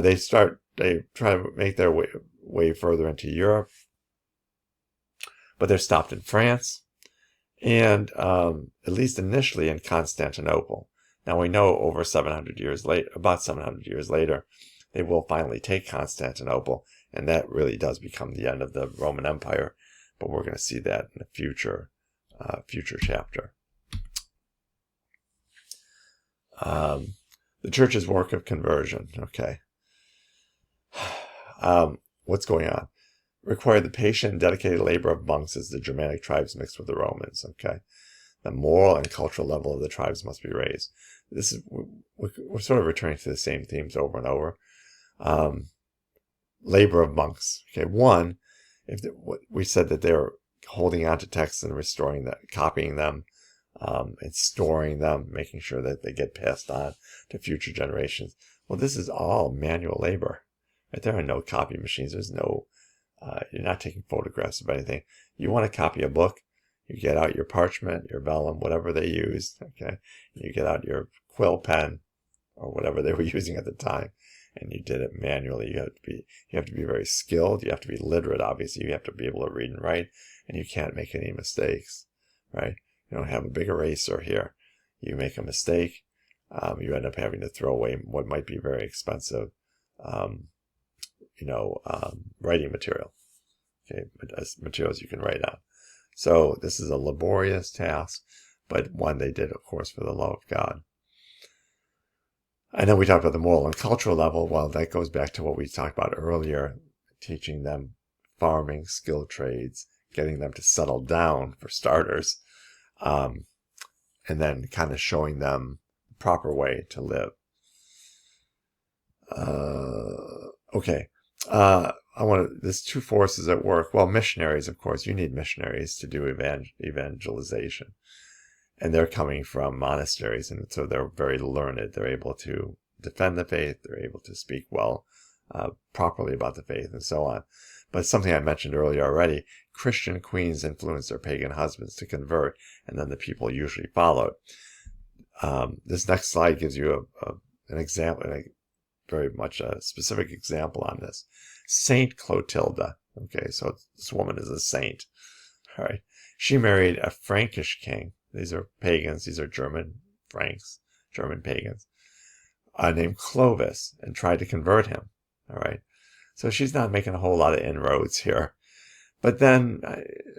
They try to make their way further into Europe. but they're stopped in France and at least initially in Constantinople. Now we know over 700 years later, about 700 years later, they will finally take Constantinople, and that really does become the end of the Roman Empire. But we're going to see that in a future chapter. The church's work of conversion. Okay. What's going on? Required the patient and dedicated labor of monks as the Germanic tribes mixed with the Romans. Okay. The moral and cultural level of the tribes must be raised. We're sort of returning to the same themes over and over. Labor of monks. Okay. One, we said that they were holding on to texts and restoring them, copying them, and storing them, making sure that they get passed on to future generations. Well, this is all manual labor. Right? There are no copy machines. There's no, you're not taking photographs of anything. You want to copy a book, you get out your parchment, your vellum, whatever they used, okay? You get out your quill pen or whatever they were using at the time, and you did it manually. You have to be very skilled. You have to be literate, obviously. You have to be able to read and write, and you can't make any mistakes, right? You don't have a big eraser here. You make a mistake, you end up having to throw away what might be very expensive, writing material, okay, materials you can write on. So this is a laborious task, but one they did, of course, for the love of God. I know we talked about the moral and cultural level. Well, that goes back to what we talked about earlier, teaching them farming, skilled trades, getting them to settle down for starters, and then kind of showing them the proper way to live. Okay. There's two forces at work. Well, missionaries, of course, you need missionaries to do evangelization. And they're coming from monasteries, and so they're very learned. They're able to defend the faith. They're able to speak well, properly about the faith, and so on. But something I mentioned earlier already, Christian queens influenced their pagan husbands to convert, and then the people usually followed. This next slide gives you an example, very much a specific example on this. Saint Clotilda. Okay, so this woman is a saint. All right. She married a Frankish king. These are pagans. These are German Franks, German pagans, named Clovis, and tried to convert him. All right. So she's not making a whole lot of inroads here. But then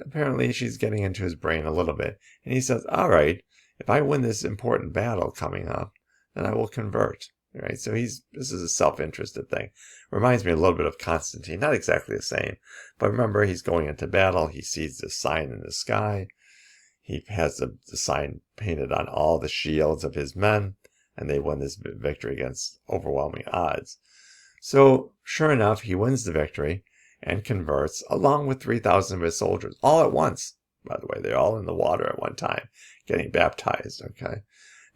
apparently she's getting into his brain a little bit. And he says, all right, if I win this important battle coming up, then I will convert. Right? So this is a self-interested thing. Reminds me a little bit of Constantine. Not exactly the same. But remember, he's going into battle. He sees this sign in the sky. He has the sign painted on all the shields of his men. And they win this victory against overwhelming odds. So, sure enough, he wins the victory and converts along with 3,000 of his soldiers. All at once, by the way. They're all in the water at one time, getting baptized, okay?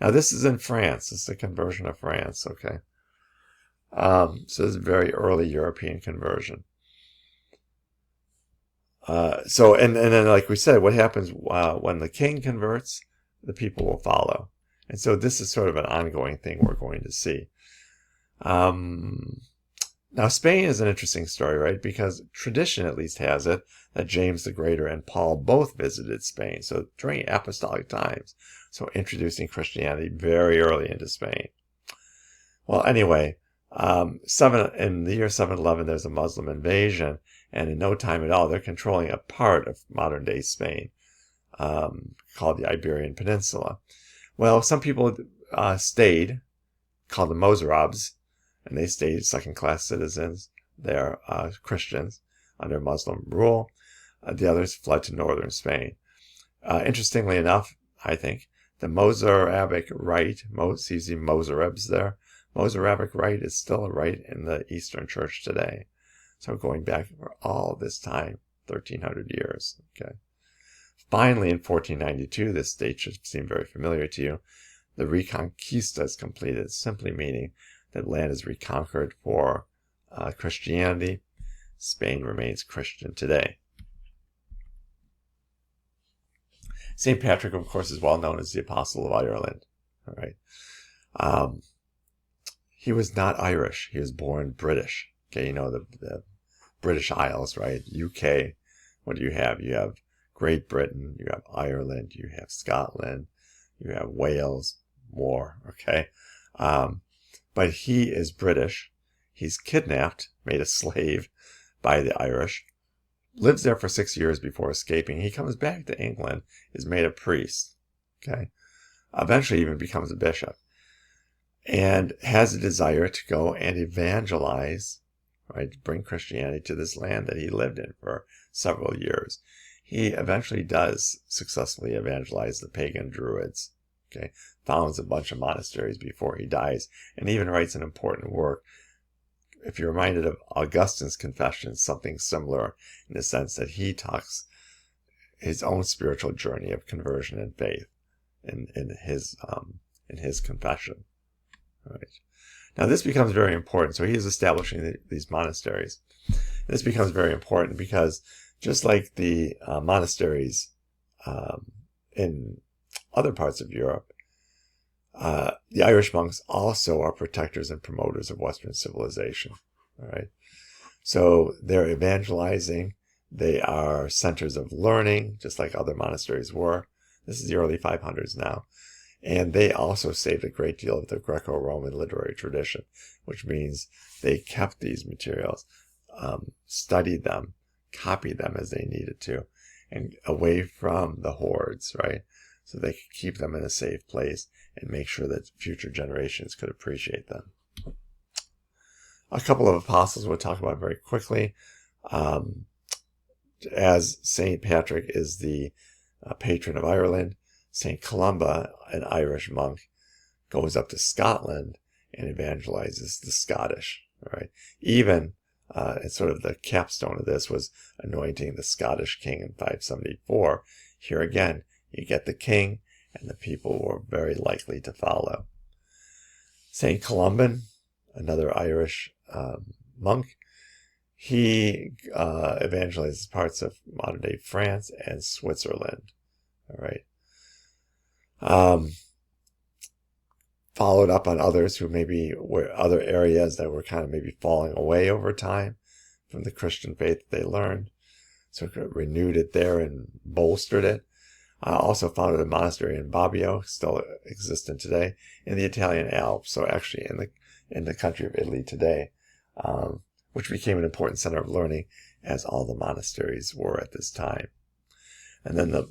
Now, this is in France. This is the conversion of France, okay? So this is a very early European conversion. And then, like we said, what happens when the king converts, the people will follow. And so this is sort of an ongoing thing we're going to see. Now, Spain is an interesting story, right? Because tradition at least has it that James the Greater and Paul both visited Spain. So during apostolic times. So introducing Christianity very early into Spain. Well, anyway, in the year 711, there's a Muslim invasion. And in no time at all, they're controlling a part of modern-day Spain called the Iberian Peninsula. Well, some people stayed, called the Mozarabs, and they stayed second-class citizens. They're Christians under Muslim rule. The others fled to northern Spain. Interestingly enough, I think, the Mozarabic rite, see the Mozarabs there, Mozarabic rite is still a rite in the Eastern Church today. So going back for all this time, 1,300 years. Okay. Finally, in 1492, this date should seem very familiar to you, the Reconquista is completed, simply meaning that land is reconquered for Christianity. Spain remains Christian today. St. Patrick, of course, is well known as the Apostle of Ireland. All right. He was not Irish. He was born British. Okay, you know, the British Isles, right? UK. What do you have? You have Great Britain, you have Ireland, you have Scotland, you have Wales, more, okay? But he is British. He's kidnapped, made a slave by the Irish, lives there for 6 years before escaping. He comes back to England, is made a priest, okay? Eventually even becomes a bishop, and has a desire to go and evangelize, right? Bring Christianity to this land that he lived in for several years. He eventually does successfully evangelize the pagan Druids, okay? Founds a bunch of monasteries before he dies, and even writes an important work. If you're reminded of Augustine's Confessions, something similar in the sense that he talks his own spiritual journey of conversion and faith in his confession. All right. Now this becomes very important. So he is establishing these monasteries. This becomes very important because just like the monasteries in other parts of Europe, the Irish monks also are protectors and promoters of Western civilization. All right. So they're evangelizing. They are centers of learning, just like other monasteries were. This is the early 500s now. And they also saved a great deal of the Greco-Roman literary tradition, which means they kept these materials, studied them, copied them as they needed to, and away from the hordes, right? So they could keep them in a safe place and make sure that future generations could appreciate them. A couple of apostles we'll talk about very quickly. As St. Patrick is the patron of Ireland, St. Columba, an Irish monk, goes up to Scotland and evangelizes the Scottish. Right? Even, it's sort of the capstone of this was anointing the Scottish king in 574. Here again, you get the king, and the people were very likely to follow. St. Columban, another Irish monk, he evangelizes parts of modern-day France and Switzerland. All right. Followed up on others who maybe were other areas that were kind of maybe falling away over time from the Christian faith they learned. So renewed it there and bolstered it. Also founded a monastery in Bobbio, still existent today, in the Italian Alps. So actually in the country of Italy today, which became an important center of learning, as all the monasteries were at this time. And then the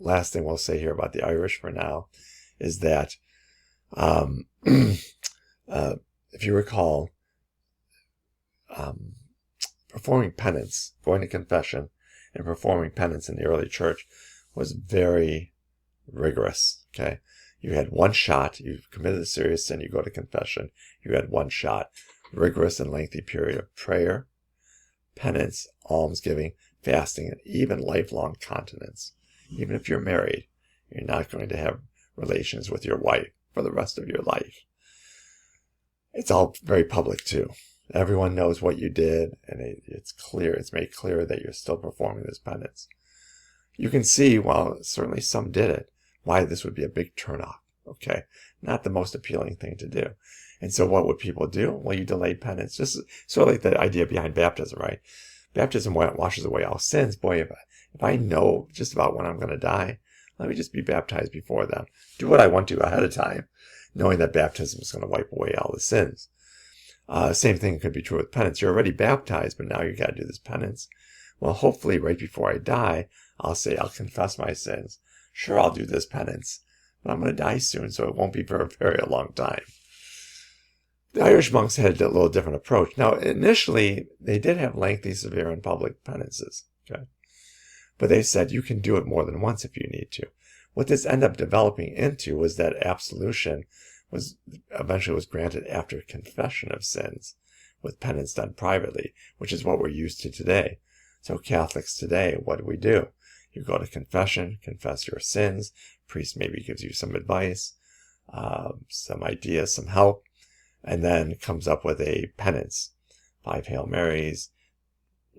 last thing we'll say here about the Irish for now is that, if you recall, performing penance, going to confession, and performing penance in the early church was very rigorous. Okay, you had one shot. You've committed a serious sin. You go to confession. You had one shot. Rigorous and lengthy period of prayer, penance, almsgiving, fasting, and even lifelong continence. Even if you're married, you're not going to have relations with your wife for the rest of your life. It's all very public too. Everyone knows what you did, and it's clear, it's made clear that you're still performing this penance. You can see, while certainly some did it, why this would be a big turnoff. Okay, not the most appealing thing to do. And so what would people do? Well, you delayed penance. Just sort of like the idea behind baptism, right? Baptism washes away all sins. Boy, if I know just about when I'm going to die, let me just be baptized before then. Do what I want to ahead of time, knowing that baptism is going to wipe away all the sins. Same thing could be true with penance. You're already baptized, but now you got to do this penance. Well, hopefully right before I die, I'll say, I'll confess my sins. Sure, I'll do this penance, but I'm going to die soon, so it won't be for a very long time. The Irish monks had a little different approach. Now, initially, they did have lengthy, severe, and public penances. Okay, but they said you can do it more than once if you need to. What this ended up developing into was that absolution was eventually granted after confession of sins, with penance done privately, which is what we're used to today. So Catholics today, what do? You go to confession, confess your sins. Priest maybe gives you some advice, some ideas, some help, and then comes up with a penance. 5 Hail Marys,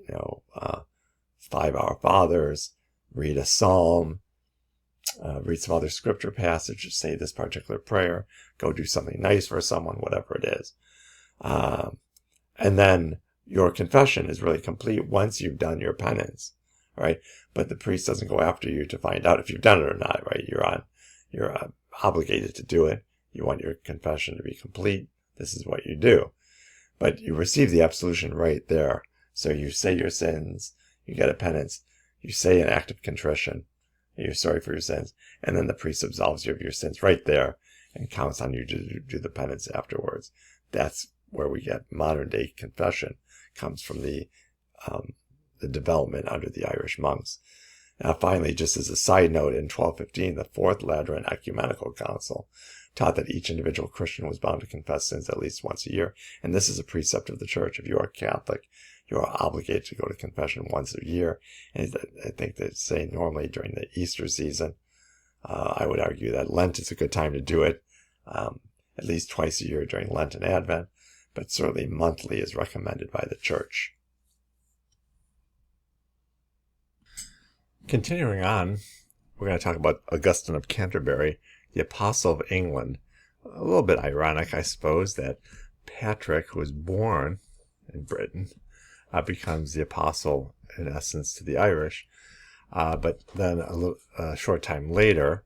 5 Our Fathers, read a psalm, read some other scripture passage, say this particular prayer, go do something nice for someone, whatever it is. And then your confession is really complete once you've done your penance, right? But the priest doesn't go after you to find out if you've done it or not, right? You're obligated to do it. You want your confession to be complete. This is what you do. But you receive the absolution right there. So you say your sins, you get a penance, you say an act of contrition, you're sorry for your sins, and then the priest absolves you of your sins right there and counts on you to do the penance afterwards. That's where we get modern day confession, comes from the development under the Irish monks. Now finally, just as a side note, in 1215, the Fourth Lateran Ecumenical Council taught that each individual Christian was bound to confess sins at least once a year. And this is a precept of the church. If you are Catholic, you are obligated to go to confession once a year. And I think they say normally during the Easter season. I would argue that Lent is a good time to do it, at least twice a year during Lent and Advent, but certainly monthly is recommended by the church. Continuing on, we're going to talk about Augustine of Canterbury, the Apostle of England. A little bit ironic, I suppose, that Patrick, who was born in Britain, becomes the apostle, in essence, to the Irish. But then a short time later,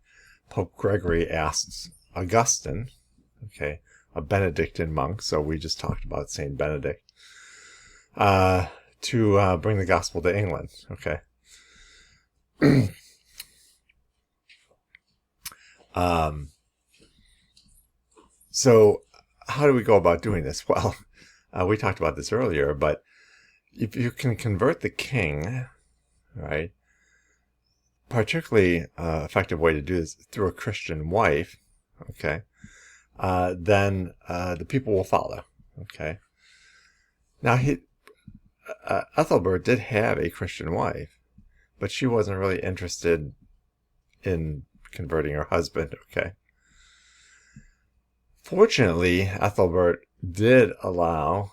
Pope Gregory asks Augustine, okay, a Benedictine monk, so we just talked about Saint Benedict, to bring the gospel to England, okay. So how do we go about doing this? Well, we talked about this earlier, but if you can convert the king, right, particularly effective way to do this through a Christian wife, okay, then the people will follow, okay. Now, Ethelbert did have a Christian wife, but she wasn't really interested in converting her husband, okay. Fortunately, Ethelbert did allow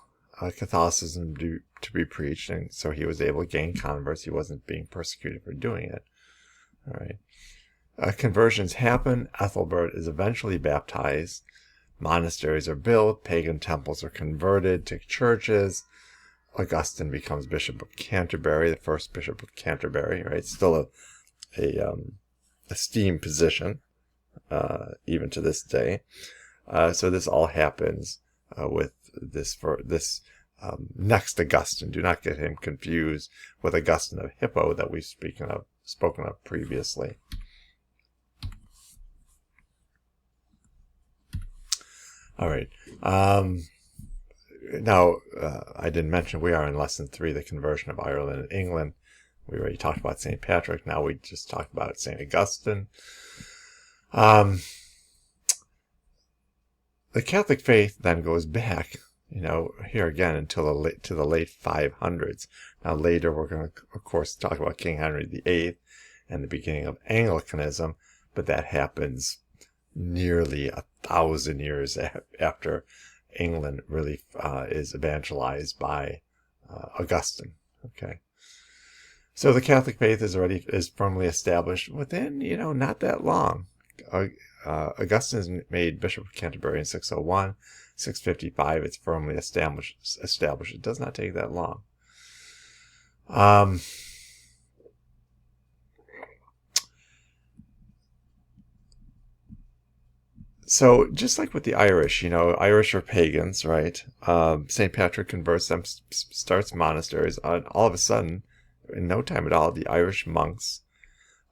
Catholicism to be preached, and so he was able to gain converts. He wasn't being persecuted for doing it. All right. Conversions happen. Ethelbert is eventually baptized. Monasteries are built. Pagan temples are converted to churches. Augustine becomes Bishop of Canterbury, the first Bishop of Canterbury. Right, still a esteemed position, even to this day. So this all happens with this next Augustine. Do not get him confused with Augustine of Hippo that we've spoken of previously. All right. Now, I didn't mention we are in lesson 3, the conversion of Ireland and England. We already talked about St. Patrick. Now we just talked about St. Augustine. The Catholic faith then goes back, here again until the late 500s. Now later we're going to, of course, talk about King Henry VIII and the beginning of Anglicanism, but that happens nearly 1,000 years after England really is evangelized by Augustine. Okay, so the Catholic faith is firmly established within not that long. Augustine is made Bishop of Canterbury in 601. 655, it's firmly established. It does not take that long. So just like with the Irish, Irish are pagans, right? St. Patrick converts them, starts monasteries, and all of a sudden, in no time at all, the Irish monks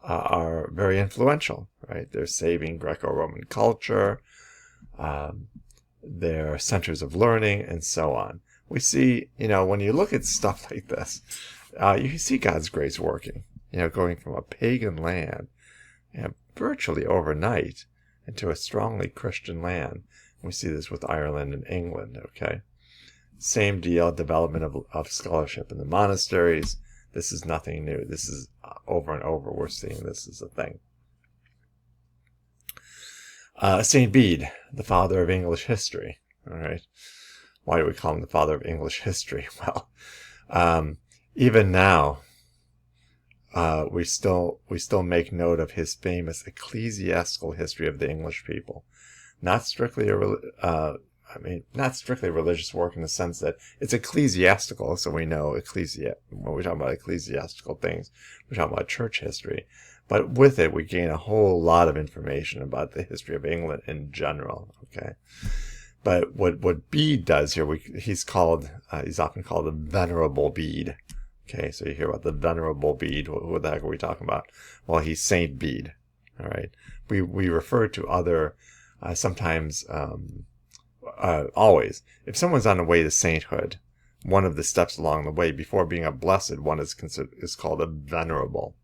are very influential, right? They're saving Greco-Roman culture, they're centers of learning, and so on. We see, when you look at stuff like this, you see God's grace working, going from a pagan land, virtually overnight, into a strongly Christian land. We see this with Ireland and England, okay? Same deal, development of scholarship in the monasteries. This is nothing new. This is over and over. We're seeing this as a thing. St. Bede, the father of English history. All right. Why do we call him the father of English history? Well, even now, we still make note of his famous ecclesiastical history of the English people. Not strictly a I mean, not strictly religious work in the sense that it's ecclesiastical, so we know when we talk about ecclesiastical things, we're talking about church history. But with it, we gain a whole lot of information about the history of England in general, okay? But what Bede does here, he's often called the Venerable Bede. Okay, so you hear about the Venerable Bede. Who the heck are we talking about? Well, he's Saint Bede. All right. We refer to other, sometimes, always. If someone's on the way to sainthood, one of the steps along the way before being a blessed one is called a venerable.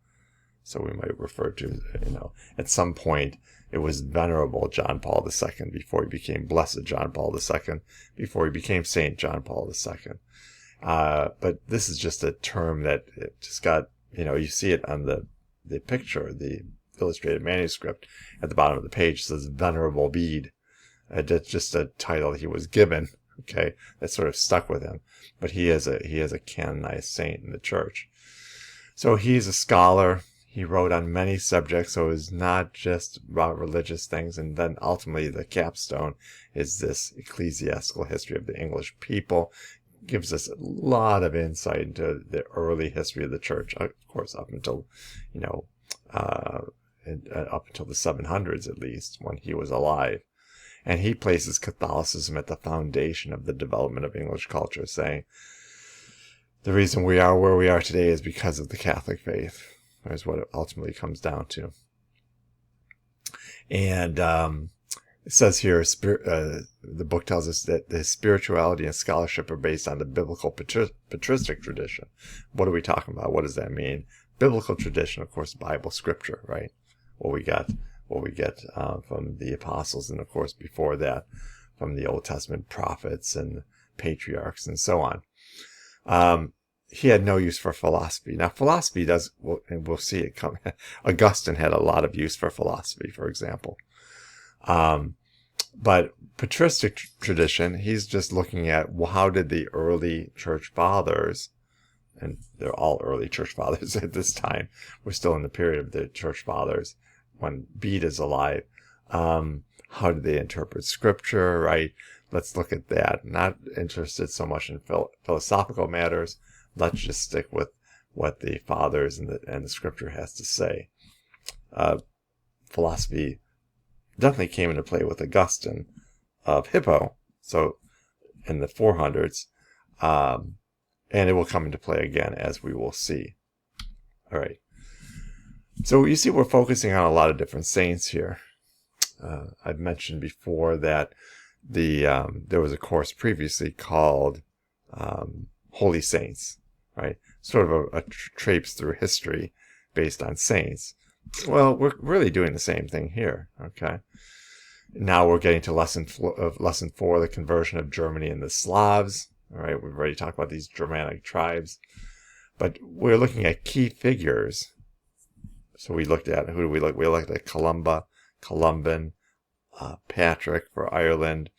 So we might refer to, at some point, it was Venerable John Paul II before he became Blessed John Paul II, before he became Saint John Paul II. But this is just a term that it just got, you see it on the picture, the illustrated manuscript at the bottom of the page. It says Venerable Bede. That's just a title he was given, okay, that sort of stuck with him. But he is a canonized saint in the church. So he's a scholar. He wrote on many subjects, so it's not just about religious things. And then ultimately the capstone is this ecclesiastical history of the English people. Gives us a lot of insight into the early history of the church, of course, up until, up until the 700s at least, when he was alive. And he places Catholicism at the foundation of the development of English culture, saying the reason we are where we are today is because of the Catholic faith. Is what it ultimately comes down to. And it says here, the book tells us that the spirituality and scholarship are based on the biblical patristic tradition. What are we talking about? What does that mean? Biblical tradition, of course, Bible scripture, right? What we get from the apostles, and of course before that, from the Old Testament prophets and patriarchs and so on. He had no use for philosophy. Now, philosophy and we'll see it come. Augustine had a lot of use for philosophy, for example. But patristic tradition, he's just looking at, well, how did the early church fathers, and they're all early church fathers at this time, we're still in the period of the church fathers when Bede is alive, how did they interpret scripture, right? Let's look at that. Not interested so much in philosophical matters. Let's just stick with what the fathers and the scripture has to say. Philosophy definitely came into play with Augustine of Hippo, so in the 400s, and it will come into play again, as we will see. All right. So you see we're focusing on a lot of different saints here. I've mentioned before that there was a course previously called Holy Saints, right? Sort of a traipse through history based on saints. Well, we're really doing the same thing here, okay? Now we're getting to lesson 4, the conversion of Germany and the Slavs. All right, we've already talked about these Germanic tribes, but we're looking at key figures. So we looked at, who do we look? We looked at Columban, Patrick for Ireland.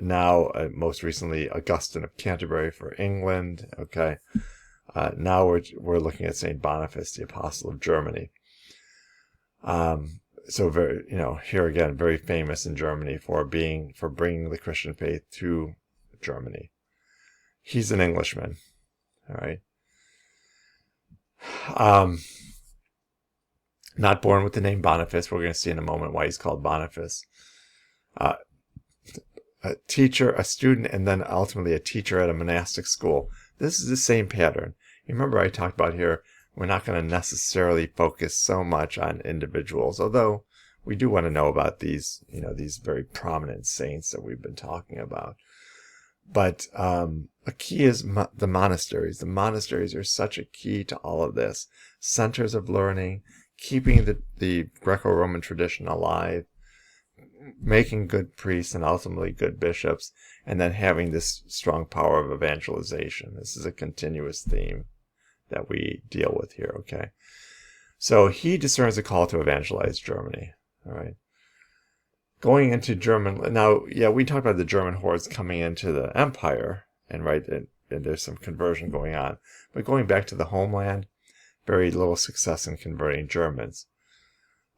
Now, most recently, Augustine of Canterbury for England. Okay. Now we're looking at Saint Boniface, the Apostle of Germany. So very, here again, very famous in Germany for bringing the Christian faith to Germany. He's an Englishman. All right. Not born with the name Boniface. We're going to see in a moment why he's called Boniface. A teacher, a student, and then ultimately a teacher at a monastic school. This is the same pattern. You remember I talked about here, we're not going to necessarily focus so much on individuals, although we do want to know about these, these very prominent saints that we've been talking about. But a key is the monasteries. The monasteries are such a key to all of this. Centers of learning, keeping the Greco-Roman tradition alive, making good priests and ultimately good bishops, and then having this strong power of evangelization. This is a continuous theme that we deal with here, okay? So he discerns a call to evangelize Germany, all right? Going into German, now, yeah, we talked about the German hordes coming into the empire, and there's some conversion going on. But going back to the homeland, very little success in converting Germans.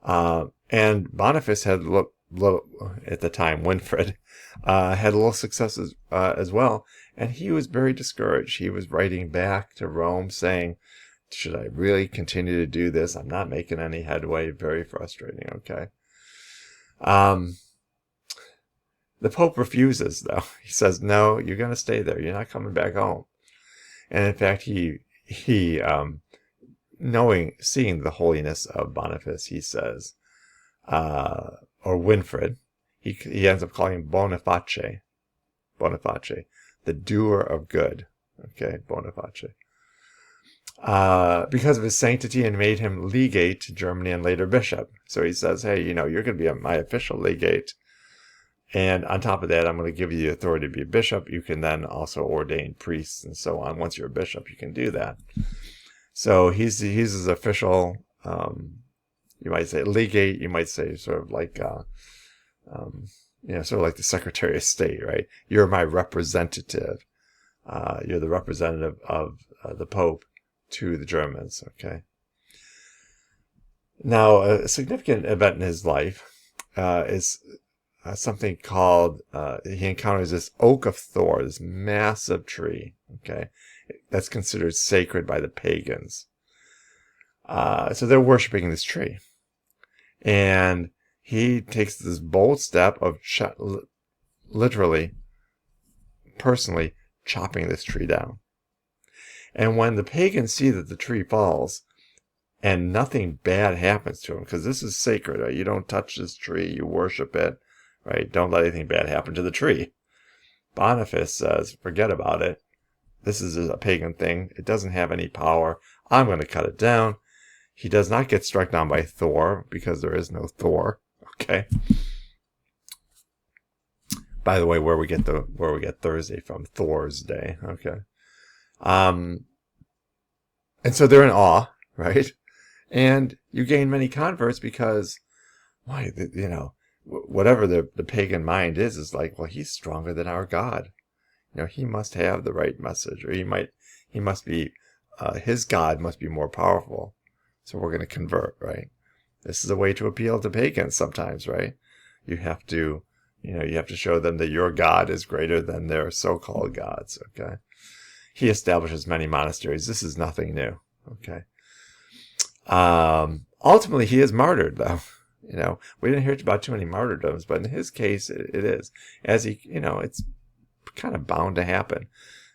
And Boniface had little, at the time, Winfrid, had a little success as well. And he was very discouraged. He was writing back to Rome saying, should I really continue to do this? I'm not making any headway. Very frustrating, okay? The Pope refuses, though. He says, no, you're going to stay there. You're not coming back home. And in fact, he seeing the holiness of Boniface, he says, or Winfrid, he ends up calling him Boniface, the doer of good. Okay, Boniface. Because of his sanctity, and made him legate to Germany and later bishop. So he says, hey, you're going to be my official legate. And on top of that, I'm going to give you the authority to be a bishop. You can then also ordain priests and so on. Once you're a bishop, you can do that. So he's his official, you might say legate, you might say sort of like, sort of like the Secretary of State, right? You're my representative. You're the representative of the Pope to the Germans, okay? Now, a significant event in his life is something called, he encounters this Oak of Thor, this massive tree, okay? That's considered sacred by the pagans. So they're worshiping this tree. And he takes this bold step of literally, personally chopping this tree down. And when the pagans see that the tree falls and nothing bad happens to him, because this is sacred, right? You don't touch this tree, you worship it, right? Don't let anything bad happen to the tree. Boniface says, forget about it. This is a pagan thing. It doesn't have any power. I'm going to cut it down. He does not get struck down by Thor, because there is no Thor. Okay. By the way, where we get Thursday from, Thor's Day. Okay. And so they're in awe, right? And you gain many converts because, whatever the pagan mind is like, well, he's stronger than our God. He must have the right message, or he must be, his God must be more powerful. So we're going to convert, right? This is a way to appeal to pagans sometimes, right? You have to show them that your God is greater than their so-called gods, okay? He establishes many monasteries. This is nothing new, okay? Ultimately, he is martyred, though. We didn't hear about too many martyrdoms, but in his case, it is. As he, it's kind of bound to happen.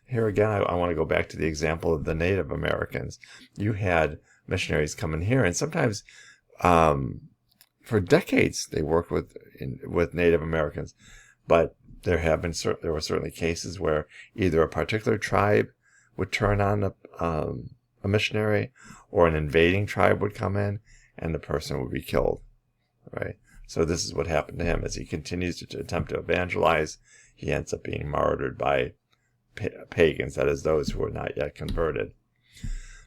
Here again, I want to go back to the example of the Native Americans. You had missionaries come in here, and sometimes, for decades, they worked with Native Americans, but there were certainly cases where either a particular tribe would turn on a missionary, or an invading tribe would come in, and the person would be killed, right? So this is what happened to him. As he continues to attempt to evangelize, he ends up being martyred by pagans, that is, those who are not yet converted.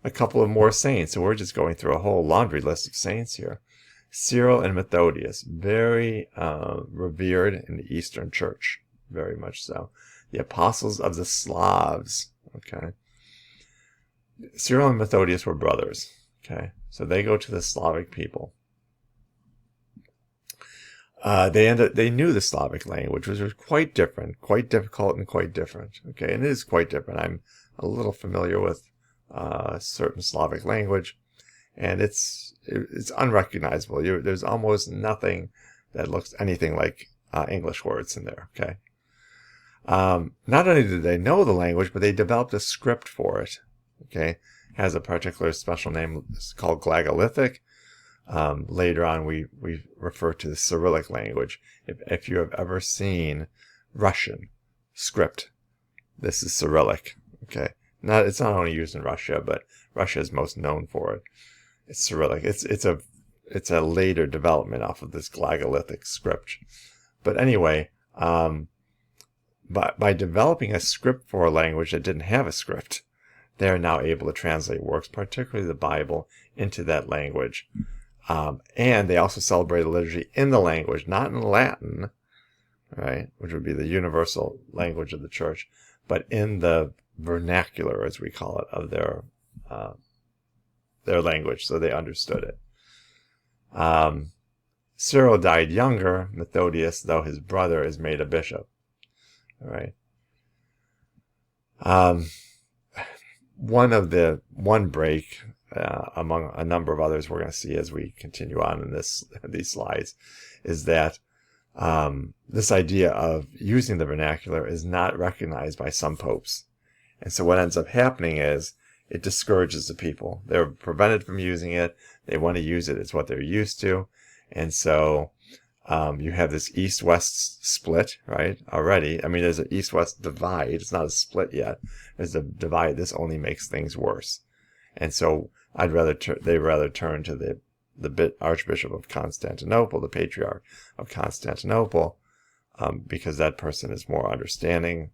A couple of more saints, so we're just going through a whole laundry list of saints here. Cyril and Methodius, very revered in the Eastern Church, very much so. The apostles of the Slavs, okay? Cyril and Methodius were brothers, okay? So they go to the Slavic people. They knew the Slavic language, which was quite different, quite difficult and quite different, okay? And it is quite different. I'm a little familiar with certain Slavic language, and it's unrecognizable. There's almost nothing that looks anything like English words in there, okay? Not only did they know the language, but they developed a script for it, okay? It has a particular special name. It's called Glagolithic. Later on, we refer to the Cyrillic language. If you have ever seen Russian script, this is Cyrillic, okay? It's not only used in Russia, but Russia is most known for it. It's Cyrillic. It's a later development off of this Glagolithic script. But anyway, by developing a script for a language that didn't have a script, they are now able to translate works, particularly the Bible, into that language. And they also celebrate a liturgy in the language, not in Latin, right, which would be the universal language of the church, but in the vernacular, as we call it, of their language, so they understood it. Cyril died younger, Methodius, though his brother, is made a bishop. All right. One break among a number of others we're going to see as we continue on in these slides is that this idea of using the vernacular is not recognized by some popes. And so what ends up happening is it discourages the people. They're prevented from using it. They want to use it. It's what they're used to. And so you have this east-west split, right, already. I mean, there's an east-west divide. It's not a split yet. There's a divide. This only makes things worse. And so they'd rather turn to the Archbishop of Constantinople, the Patriarch of Constantinople, because that person is more understanding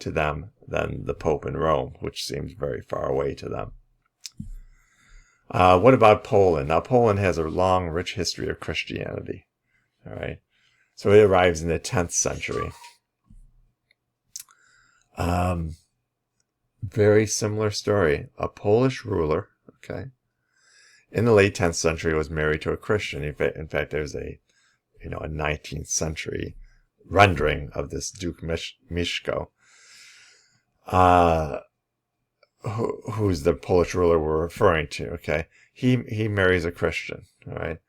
to them than the Pope in Rome, which seems very far away to them. What about Poland? Now, Poland has a long, rich history of Christianity. All right, so it arrives in the 10th century. Very similar story. A Polish ruler, okay, in the late 10th century was married to a Christian. In fact, there's a 19th century rendering of this Duke Mieszko, who's the Polish ruler we're referring to. Okay, he marries a Christian. All right.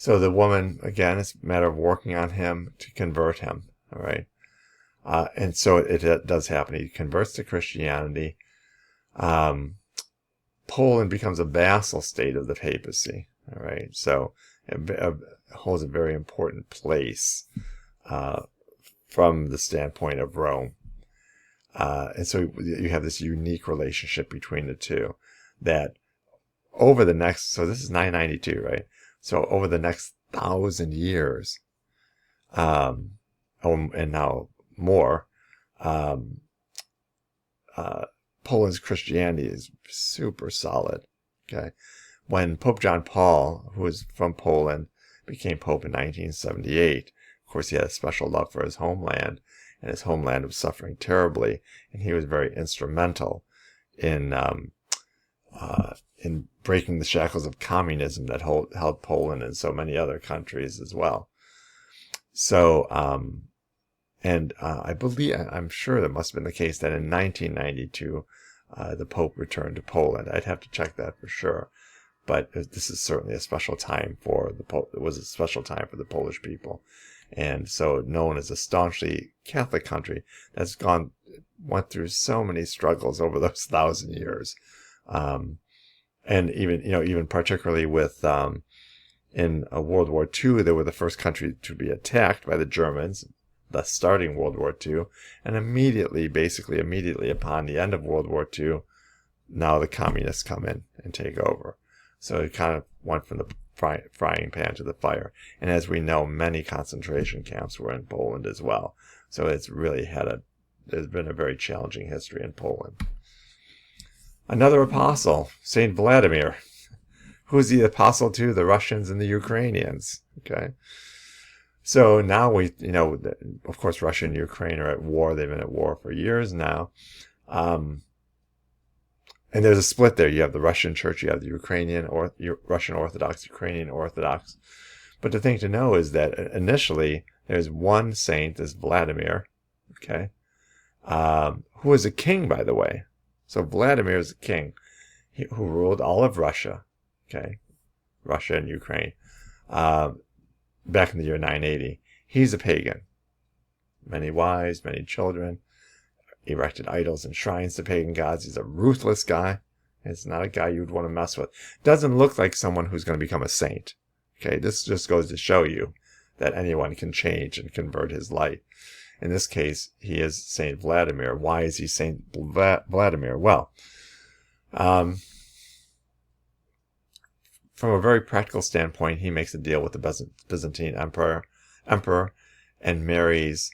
So the woman, again, it's a matter of working on him to convert him, all right? And so it does happen. He converts to Christianity. Poland becomes a vassal state of the papacy, all right? So it holds a very important place from the standpoint of Rome. And so you have this unique relationship between the two that over the next, so this is 992, right? So over the next 1,000 years, and now more, Poland's Christianity is super solid. Okay, when Pope John Paul, who was from Poland, became Pope in 1978, of course he had a special love for his homeland, and his homeland was suffering terribly, and he was very instrumental in breaking the shackles of communism that held Poland and so many other countries as well. So, I'm sure that must have been the case that in 1992, the Pope returned to Poland. I'd have to check that for sure. But this is certainly a special time for the Pope. It was a special time for the Polish people. And so known as a staunchly Catholic country that's went through so many struggles over those 1,000 years. And even particularly with, in World War II, they were the first country to be attacked by the Germans, thus starting World War II. And basically immediately upon the end of World War II, now the communists come in and take over. So it kind of went from the frying pan to the fire. And as we know, many concentration camps were in Poland as well. So it's really there's been a very challenging history in Poland. Another apostle, Saint Vladimir. Who's the apostle to? The Russians and the Ukrainians. Okay. So now of course, Russia and Ukraine are at war. They've been at war for years now. And there's a split there. You have the Russian church, you have the Russian Orthodox, Ukrainian Orthodox. But the thing to know is that initially there's one saint, this Vladimir, okay, who was a king, by the way. So Vladimir is a king who ruled all of Russia, okay, Russia and Ukraine, back in the year 980. He's a pagan. Many wives, many children, erected idols and shrines to pagan gods. He's a ruthless guy. It's not a guy you'd want to mess with. Doesn't look like someone who's going to become a saint. Okay, this just goes to show you that anyone can change and convert his life. In this case, he is Saint Vladimir. Why is he Saint Vladimir? Well, from a very practical standpoint, he makes a deal with the Byzantine emperor, and marries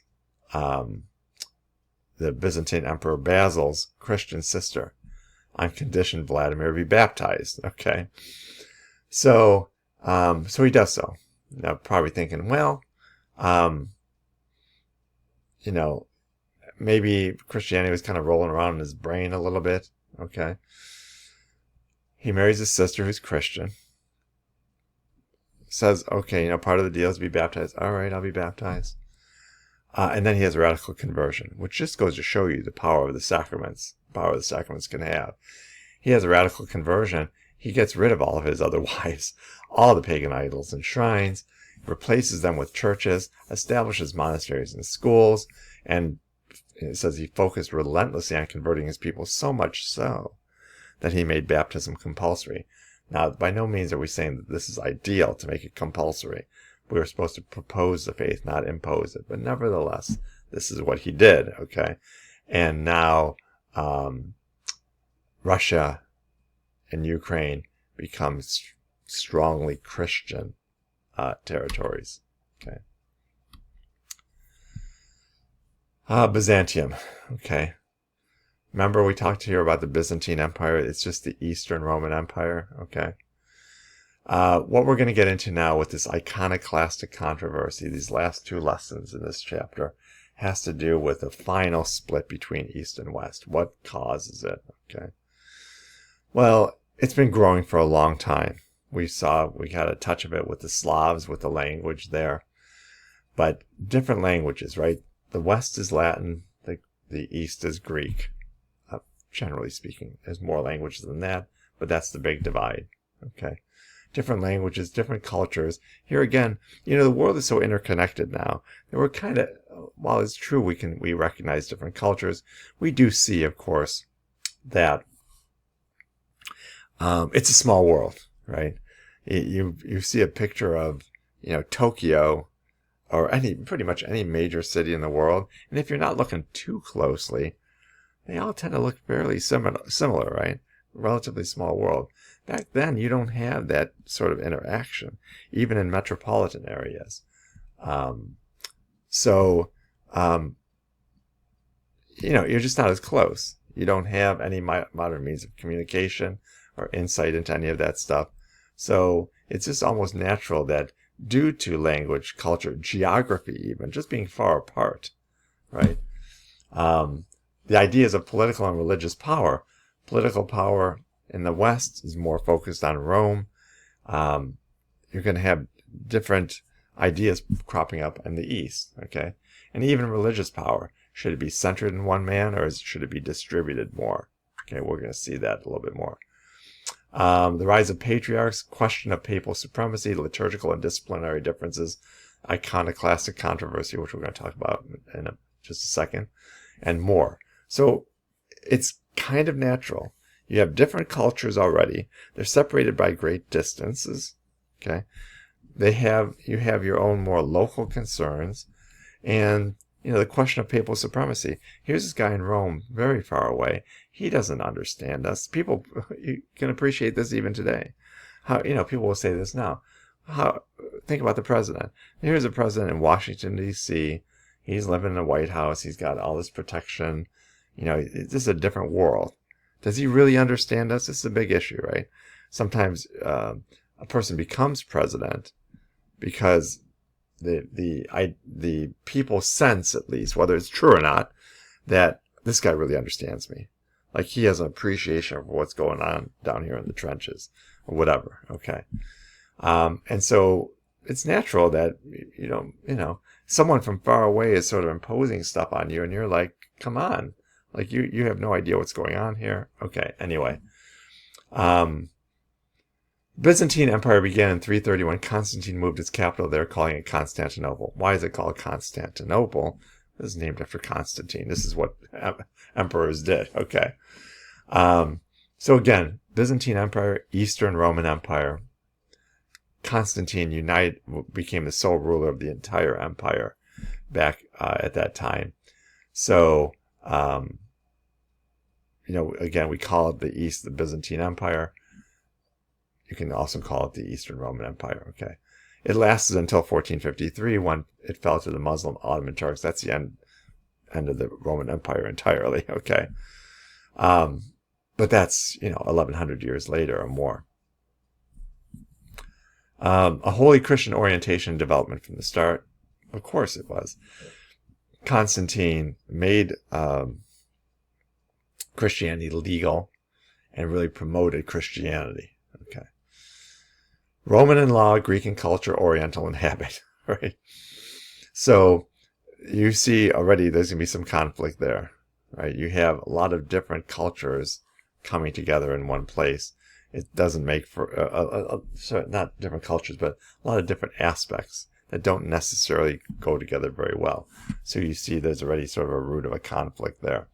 the Byzantine Emperor Basil's Christian sister on condition Vladimir be baptized. Okay, so he does so. Now, probably thinking, well, maybe Christianity was kind of rolling around in his brain a little bit. Okay. He marries his sister who's Christian. says, okay, part of the deal is to be baptized. All right, I'll be baptized. And then he has a radical conversion, which just goes to show you the power of the sacraments, can have. He has a radical conversion. He gets rid of all of his other wives, all the pagan idols and shrines, replaces them with churches, establishes monasteries and schools, and it says he focused relentlessly on converting his people, so much so that he made baptism compulsory. Now, by no means are we saying that this is ideal to make it compulsory. We were supposed to propose the faith, not impose it. But nevertheless, this is what he did, okay? And now Russia and Ukraine become strongly Christian territories, okay? Byzantium, okay? Remember we talked here about the Byzantine Empire. It's just the Eastern Roman Empire, okay? What we're going to get into now with this iconoclastic controversy, these last two lessons in this chapter, has to do with the final split between East and West. What causes it, okay? Well, it's been growing for a long time. We had a touch of it with the Slavs, with the language there. But different languages, right? The West is Latin, the East is Greek. Generally speaking, there's more languages than that, but that's the big divide, okay? Different languages, different cultures. Here again, the world is so interconnected now that we're kind of, while it's true we recognize different cultures, we do see, of course, that it's a small world, right? You see a picture of, Tokyo or pretty much any major city in the world, and if you're not looking too closely, they all tend to look fairly similar, right? Relatively small world. Back then, you don't have that sort of interaction, even in metropolitan areas. You're just not as close. You don't have any modern means of communication or insight into any of that stuff. So it's just almost natural that due to language, culture, geography even, just being far apart, right? The ideas of political and religious power. Political power in the West is more focused on Rome. You're going to have different ideas cropping up in the East, okay? And even religious power. Should it be centered in one man, or should it be distributed more? Okay, we're going to see that a little bit more. The rise of patriarchs, question of papal supremacy, liturgical and disciplinary differences, iconoclastic controversy, which we're going to talk about in just a second, and more. So it's kind of natural. You have different cultures already. They're separated by great distances. Okay. You have your own more local concerns. And, the question of papal supremacy. Here's this guy in Rome, very far away. He doesn't understand us. People, you can appreciate this even today. People will say this now. Think about the president. Here's a president in Washington, D.C. He's living in the White House. He's got all this protection. This is a different world. Does he really understand us? This is a big issue, right? Sometimes a person becomes president because the people sense, at least, whether it's true or not, that this guy really understands me. Like he has an appreciation of what's going on down here in the trenches or whatever. Okay. And so it's natural that, someone from far away is sort of imposing stuff on you and you're like, come on. Like you have no idea what's going on here. Okay. Anyway, Byzantine Empire began in 330 when Constantine moved its capital there, calling it Constantinople. Why is it called Constantinople? This is named after Constantine. This is what emperors did. Okay. So again, Byzantine Empire, Eastern Roman Empire. Constantine became the sole ruler of the entire empire back at that time. So, again, we call it the East, the Byzantine Empire. You can also call it the Eastern Roman Empire, okay? It lasted until 1453 when it fell to the Muslim Ottoman Turks. That's the end of the Roman Empire entirely, okay? But that's, 1100 years later or more. A wholly Christian orientation and development from the start. Of course it was. Constantine made Christianity legal and really promoted Christianity, okay? Roman in law, Greek in culture, Oriental in habit, right? So you see already there's going to be some conflict there, right? You have a lot of different cultures coming together in one place. It doesn't make for, sorry, not different cultures, but a lot of different aspects that don't necessarily go together very well. So you see there's already sort of a root of a conflict there.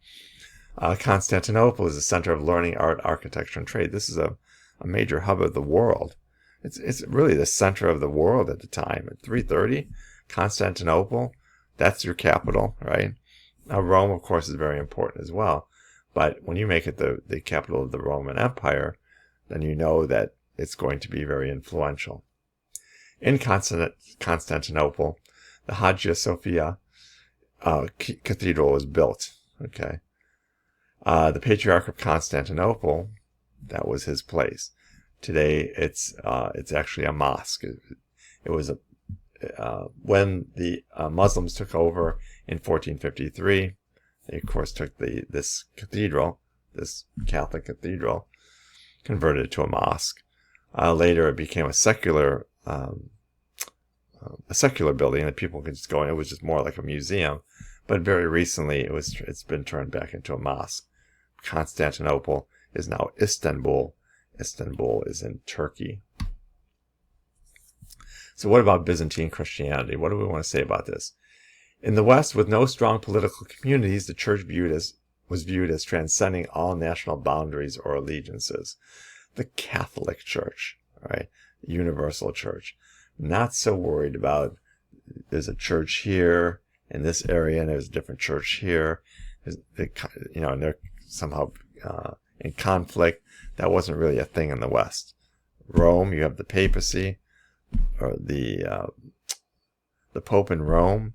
Constantinople is the center of learning, art, architecture, and trade. This is a major hub of the world. It's really the center of the world at the time. At 330, Constantinople, that's your capital, right? Now, Rome, of course, is very important as well. But when you make it the capital of the Roman Empire, then you know that it's going to be very influential. In Constantinople, the Hagia Sophia Cathedral was built, okay? The Patriarch of Constantinople, that was his place. Today, it's actually a mosque. It was when the Muslims took over in 1453. They of course took this cathedral, this Catholic cathedral, converted it to a mosque. Later, it became a secular building that people could just go in. It was just more like a museum. But very recently, it's been turned back into a mosque. Constantinople is now Istanbul. Istanbul is in Turkey. So what about Byzantine Christianity? What do we want to say about this? In the West, with no strong political communities, the church was viewed as transcending all national boundaries or allegiances. The Catholic Church, right? The Universal Church. Not so worried about there's a church here in this area and there's a different church here. And they're somehow in conflict. That wasn't really a thing in the West. Rome, you have the papacy, or the Pope in Rome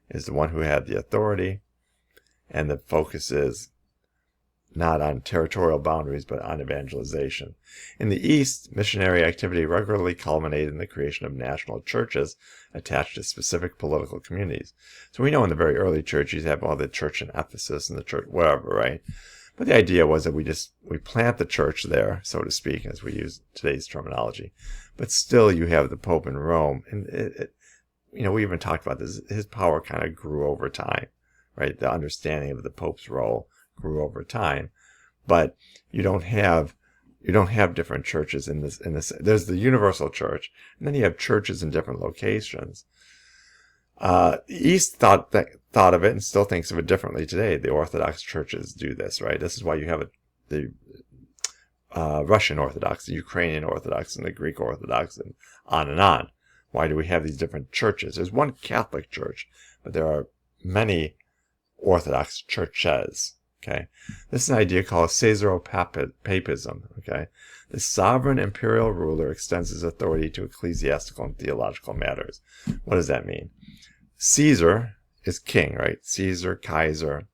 is the one who had the authority, and the focus is not on territorial boundaries, but on evangelization. In the East, missionary activity regularly culminated in the creation of national churches attached to specific political communities. So we know in the very early church, you have all the church in Ephesus and the church wherever, right? But the idea was that we plant the church there, so to speak, as we use today's terminology. But still, you have the Pope in Rome, and we even talked about this. His power kind of grew over time, right? The understanding of the Pope's role grew over time, but you don't have different churches in this. There's the Universal Church, and then you have churches in different locations. The East thought of it and still thinks of it differently today. The Orthodox churches do this, right? This is why you have the Russian Orthodox, the Ukrainian Orthodox, and the Greek Orthodox, and on and on. Why do we have these different churches? There's one Catholic church, but there are many Orthodox churches. Okay, this is an idea called Caesaropapism. Okay, the sovereign imperial ruler extends his authority to ecclesiastical and theological matters. What does that mean? Caesar is king, right? Caesar, Kaiser,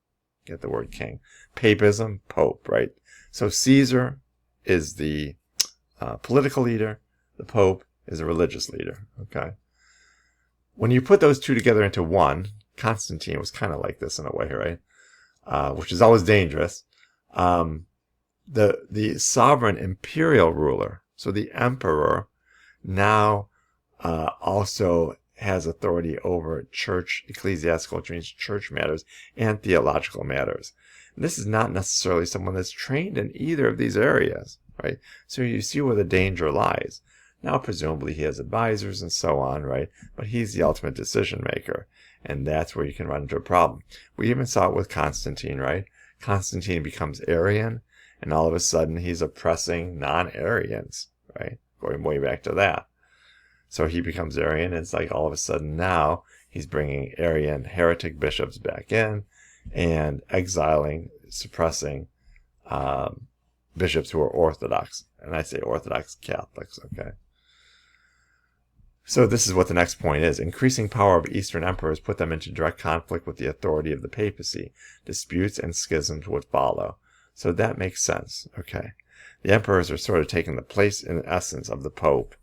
get the word king. Papism, pope, right? So Caesar is the political leader. The pope is a religious leader. Okay. When you put those two together into one, Constantine was kind of like this in a way, right? Which is always dangerous. The sovereign imperial ruler, so the emperor, now also has authority over church, ecclesiastical, church matters, and theological matters. And this is not necessarily someone that's trained in either of these areas, right? So you see where the danger lies. Now, presumably, he has advisors and so on, right? But he's the ultimate decision maker. And that's where you can run into a problem. We even saw it with Constantine, right? Constantine becomes Arian, and all of a sudden he's oppressing non-Arians, right? Going way back to that. So he becomes Arian, and it's like all of a sudden now he's bringing Arian heretic bishops back in and exiling, suppressing bishops who are Orthodox. And I say Orthodox Catholics, okay? So this is what the next point is. Increasing power of Eastern emperors put them into direct conflict with the authority of the papacy. Disputes and schisms would follow. So that makes sense, okay? The emperors are sort of taking the place, in essence, of the pope.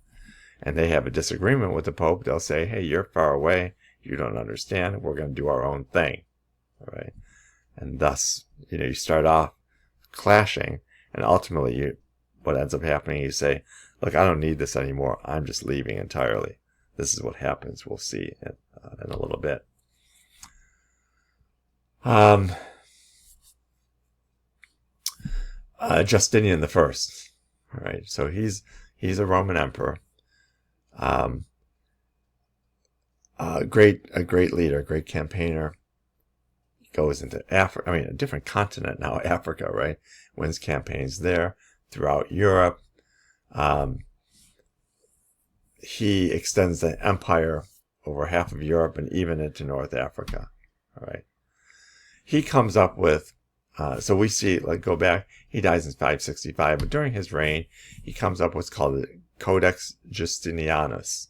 And they have a disagreement with the pope. They'll say, hey, you're far away. You don't understand. We're going to do our own thing, all right? And thus, you start off clashing. And ultimately, what ends up happening, you say, look, I don't need this anymore. I'm just leaving entirely. This is what happens. We'll see in a little bit. Justinian the First. All right, so he's a Roman emperor. A great leader, great campaigner. He goes into Africa. I mean, a different continent now, Africa, right? Wins campaigns there, throughout Europe. He extends the empire over half of Europe and even into North Africa. All right. He comes up with, so we see, like, go back, he dies in 565, but during his reign, he comes up with what's called the Codex Justinianus.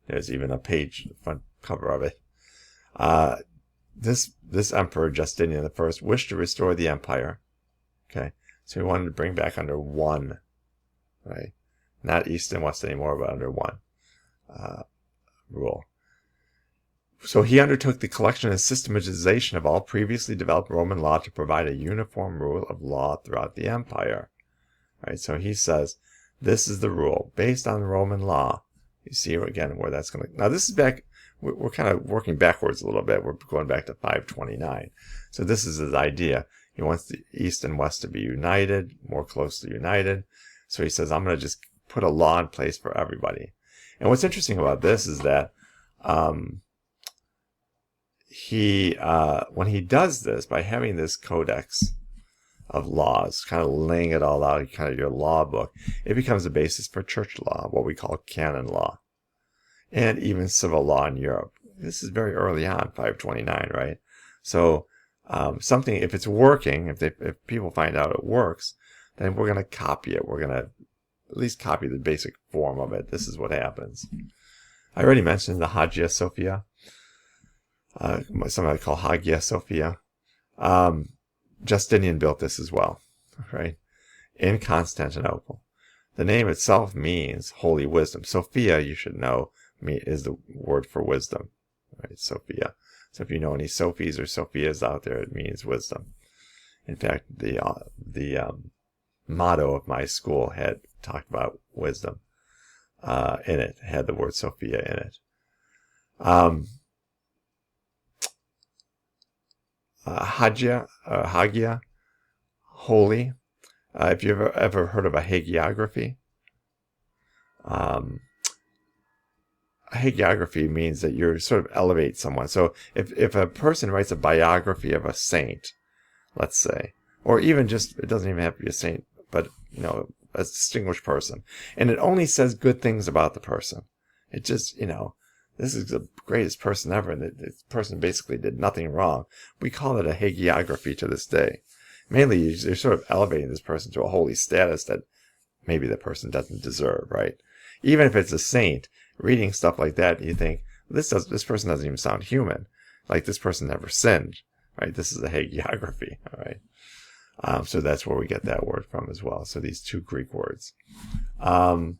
There's even a page, the front cover of it. This emperor, Justinian I, wished to restore the empire. Okay. So he wanted to bring back under one, right? Not East and West anymore, but under one rule. So he undertook the collection and systematization of all previously developed Roman law to provide a uniform rule of law throughout the empire. Right? So he says, this is the rule based on Roman law. You see again where that's going to... Now this is back... We're kind of working backwards a little bit. We're going back to 529. So this is his idea. He wants the East and West to be united, more closely united. So he says, I'm going to just put a law in place for everybody. And what's interesting about this is that when he does this, by having this codex of laws, kind of laying it all out, kind of your law book, it becomes a basis for church law, what we call canon law, and even civil law in Europe. This is very early on, 529, right? So something, if it's working, if people find out it works, then we're going to copy it. We're going to at least copy the basic form of it. This is what happens. I already mentioned the Hagia Sophia. Something I call Hagia Sophia. Justinian built this as well, right? In Constantinople. The name itself means holy wisdom. Sophia, you should know, is the word for wisdom, right? Sophia. So if you know any Sophies or Sophias out there, it means wisdom. In fact, the motto of my school had talked about wisdom in it, had the word Sophia in it. Hagia, holy. If you've ever heard of a hagiography, a hagiography means that you sort of elevate someone. So if a person writes a biography of a saint, let's say, or even just, it doesn't even have to be a saint, but, you know, a distinguished person, and it only says good things about the person. It just, you know, this is the greatest person ever, and this person basically did nothing wrong. We call it a hagiography to this day. Mainly, you're sort of elevating this person to a holy status that maybe the person doesn't deserve, right? Even if it's a saint, reading stuff like that, you think, this person doesn't even sound human. Like, this person never sinned, right? This is a hagiography, all right? So that's where we get that word from as well. So these two Greek words. And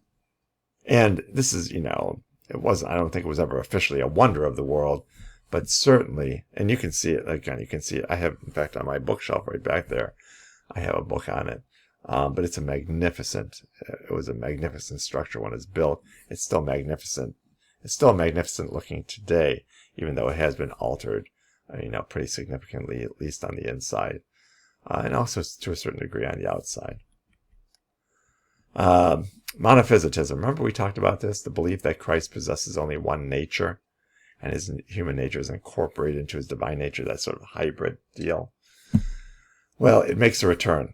this is, you know, I don't think it was ever officially a wonder of the world, but certainly, and you can see it, again, you can see it. I have, in fact, on my bookshelf right back there, I have a book on it. But it was a magnificent structure when it's built. It's still magnificent. It's still magnificent looking today, even though it has been altered, you know, pretty significantly, at least on the inside, and also to a certain degree on the outside. Monophysitism. Remember we talked about this? The belief that Christ possesses only one nature, and his human nature is incorporated into his divine nature, that sort of hybrid deal. Well, it makes a return.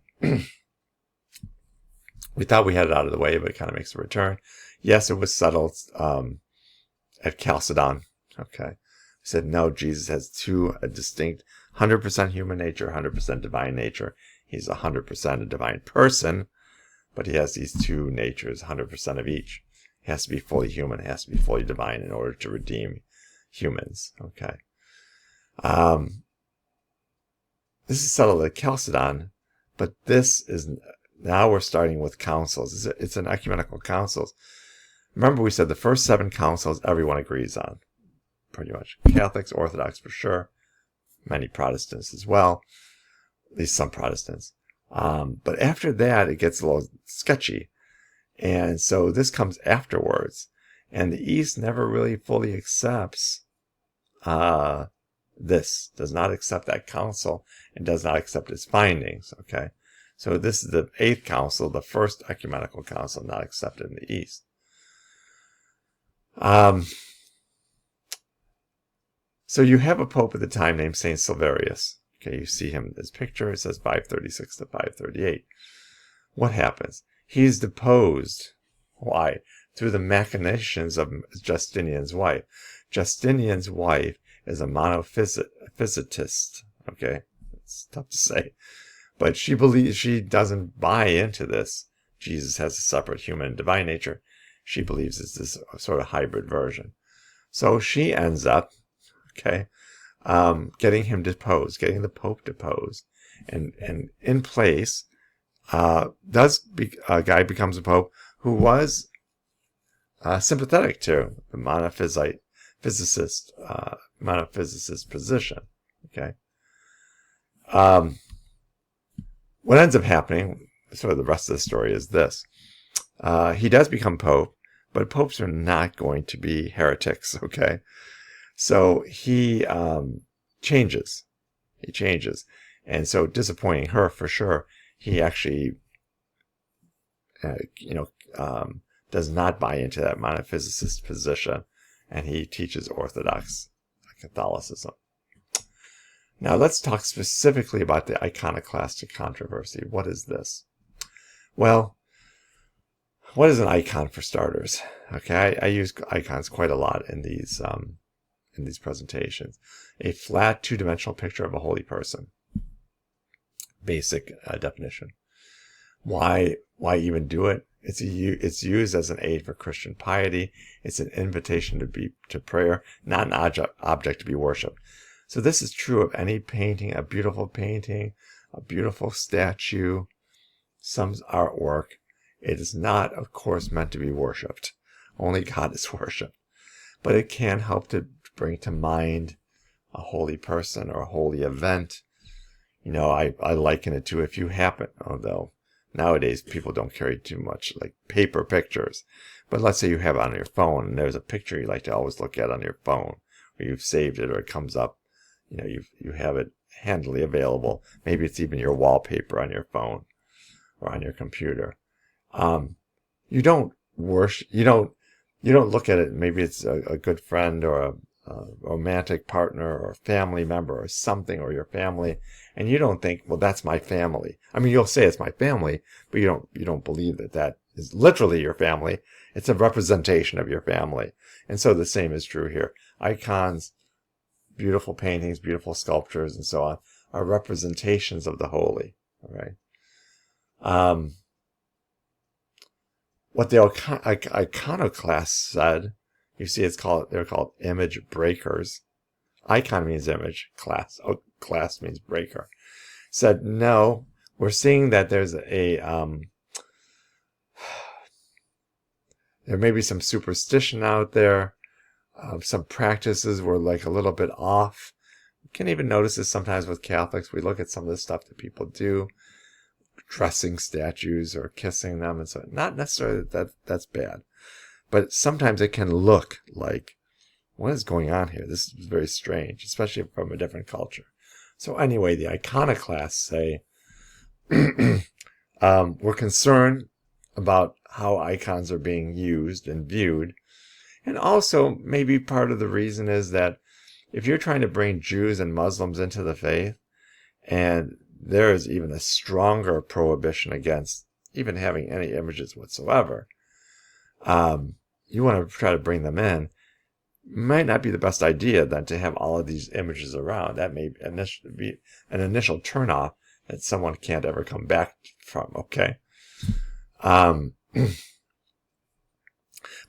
We thought we had it out of the way, but it kind of makes a return. Yes, it was settled at Chalcedon. Okay. We said, no, Jesus has a distinct 100% human nature, 100% divine nature. He's 100% a divine person, but he has these two natures, 100% of each. He has to be fully human, he has to be fully divine in order to redeem humans. Okay. This is settled at Chalcedon, but now we're starting with councils. It's an ecumenical councils. Remember we said the first 7 councils everyone agrees on, pretty much. Catholics, Orthodox for sure, many Protestants as well, at least some Protestants. But after that, it gets a little sketchy. And so this comes afterwards. And the East never really fully accepts this, does not accept that council, and does not accept its findings. Okay, so this is the Eighth Council, the first ecumenical council not accepted in the East. So you have a pope at the time named Saint Silverius. Okay, you see him in this picture. It says 536 to 538. What happens? He's deposed. Why? Through the machinations of Justinian's wife. Justinian's wife is a monophysitist. Okay, it's tough to say, but she doesn't buy into this. Jesus has a separate human and divine nature. She believes it's this sort of hybrid version. So she ends up, okay, getting him deposed, getting the Pope deposed, and in place, a guy becomes a Pope who was sympathetic to the monophysicist position. Okay. What ends up happening, sort of the rest of the story, is this. He does become Pope, but popes are not going to be heretics, okay? So he changes. He changes. And so, disappointing her for sure, he actually, does not buy into that monophysicist position, and he teaches Orthodox Catholicism. Now, let's talk specifically about the iconoclastic controversy. What is this? Well, what is an icon, for starters? Okay, I use icons quite a lot in these presentations. A flat, two-dimensional picture of a holy person. Basic definition. Why even do it? It's used as an aid for Christian piety. It's an invitation to prayer, not an object to be worshipped. So this is true of any painting, a beautiful statue, some artwork. It is not, of course, meant to be worshipped. Only God is worshipped. But it can help to bring to mind a holy person or a holy event. I liken it to if you happen, although nowadays people don't carry too much like paper pictures. But let's say you have it on your phone and there's a picture you like to always look at on your phone, or you've saved it or it comes up. You have it handily available. Maybe it's even your wallpaper on your phone or on your computer. You don't worship. You don't look at it. Maybe it's a good friend or a romantic partner or a family member or something, or your family, and you don't think, well, that's my family. I mean, you'll say it's my family, but you don't believe that is literally your family. It's a representation of your family. And so the same is true here. Icons, beautiful paintings, beautiful sculptures, and so on, are representations of the holy. All right. What the iconoclasts said, you see, they're called image breakers. Icon means image, class means breaker. Said, no, we're seeing that there's there may be some superstition out there. Some practices were like a little bit off. You can even notice this sometimes with Catholics. We look at some of the stuff that people do, dressing statues or kissing them, and so not necessarily that's bad, but sometimes it can look like, what is going on here? This is very strange, especially from a different culture. So anyway, the iconoclasts say we're concerned about how icons are being used and viewed. And also, maybe part of the reason is that if you're trying to bring Jews and Muslims into the faith, and there is even a stronger prohibition against even having any images whatsoever, you want to try to bring them in, might not be the best idea then to have all of these images around. That may be an initial turnoff that someone can't ever come back from, okay?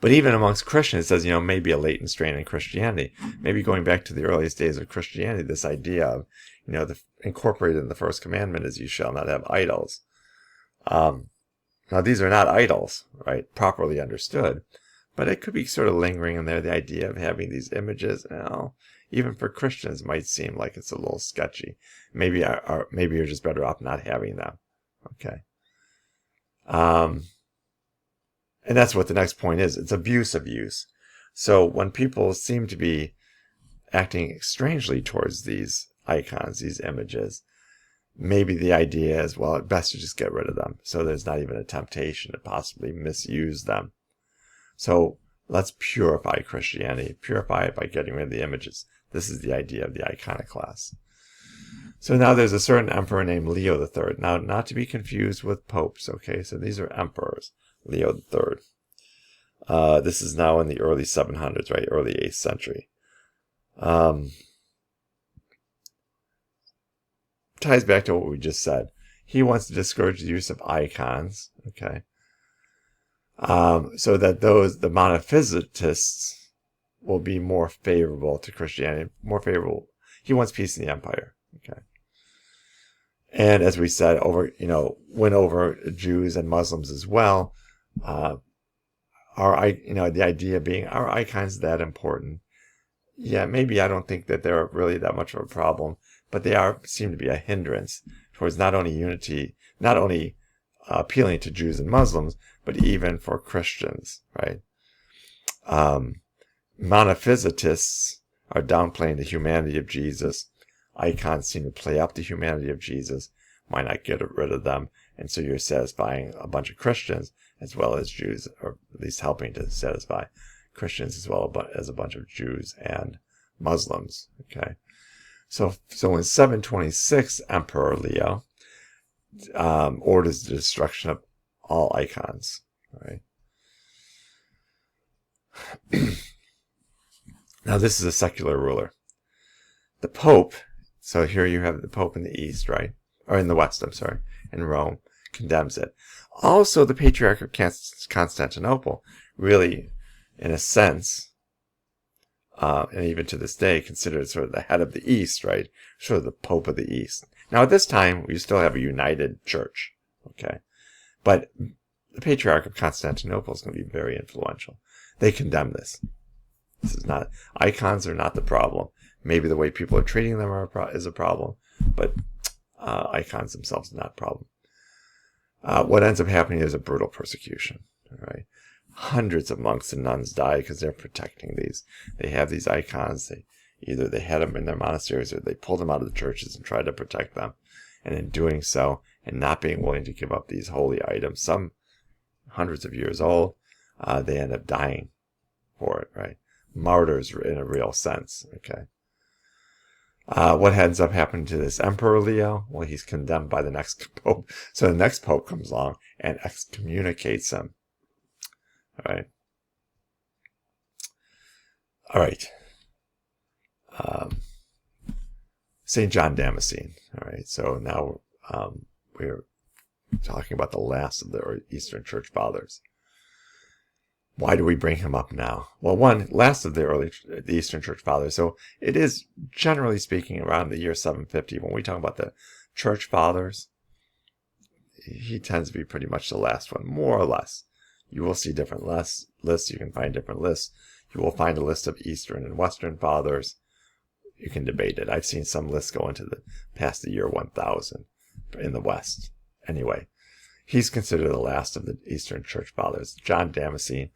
But even amongst Christians, it says, maybe a latent strain in Christianity. Maybe going back to the earliest days of Christianity, this idea of, incorporated in the first commandment is you shall not have idols. Now, these are not idols, right? Properly understood. But it could be sort of lingering in there, the idea of having these images. Even for Christians, might seem like it's a little sketchy. Maybe you're just better off not having them. Okay. And that's what the next point is. It's abuse of use. So when people seem to be acting strangely towards these icons, these images, maybe the idea is, well, it's best to just get rid of them. So there's not even a temptation to possibly misuse them. So let's purify Christianity. Purify it by getting rid of the images. This is the idea of the iconoclast. So now there's a certain emperor named Leo III. Now, not to be confused with popes, okay? So these are emperors. Leo III. This is now in the early 700s, right? Early 8th century. Ties back to what we just said. He wants to discourage the use of icons, okay? So that the monophysitists will be more favorable to Christianity, more favorable. He wants peace in the empire, okay? And as we said, win over Jews and Muslims as well. The idea being, are icons that important? Yeah, maybe I don't think that they're really that much of a problem, but they seem to be a hindrance towards not only unity, not only appealing to Jews and Muslims, but even for Christians, right? Monophysitists are downplaying the humanity of Jesus. Icons seem to play up the humanity of Jesus. Why not get rid of them? And so you're satisfying a bunch of Christians as well as Jews, or at least helping to satisfy Christians as well as a bunch of Jews and Muslims. Okay, so in 726, Emperor Leo orders the destruction of all icons. Right. Now this is a secular ruler. The Pope. So here you have the Pope in the East, right? Or in the West, I'm sorry, in Rome, condemns it. Also, the Patriarch of Constantinople, really, in a sense, and even to this day, considered sort of the head of the East, right? Sort of the Pope of the East. Now, at this time, we still have a united church, okay? But the Patriarch of Constantinople is going to be very influential. They condemn this. This is not, icons are not the problem. Maybe the way people are treating them is a problem, but icons themselves are not a problem. What ends up happening is a brutal persecution. All right, hundreds of monks and nuns die because they're protecting these. They have these icons. Either they had them in their monasteries or they pulled them out of the churches and tried to protect them. And in doing so, and not being willing to give up these holy items, some hundreds of years old, they end up dying for it. Right, martyrs in a real sense. Okay. What ends up happening to this Emperor Leo? Well, he's condemned by the next pope. So the next pope comes along and excommunicates him. All right. St. John Damascene. All right. So now we're talking about the last of the Eastern Church Fathers. Why do we bring him up now? Well, last of the Eastern Church Fathers. So it is, generally speaking, around the year 750. When we talk about the Church Fathers, he tends to be pretty much the last one, more or less. You will see different lists. You can find different lists. You will find a list of Eastern and Western Fathers. You can debate it. I've seen some lists go into past the year 1000 in the West. Anyway. He's considered the last of the Eastern Church Fathers. John Damascene,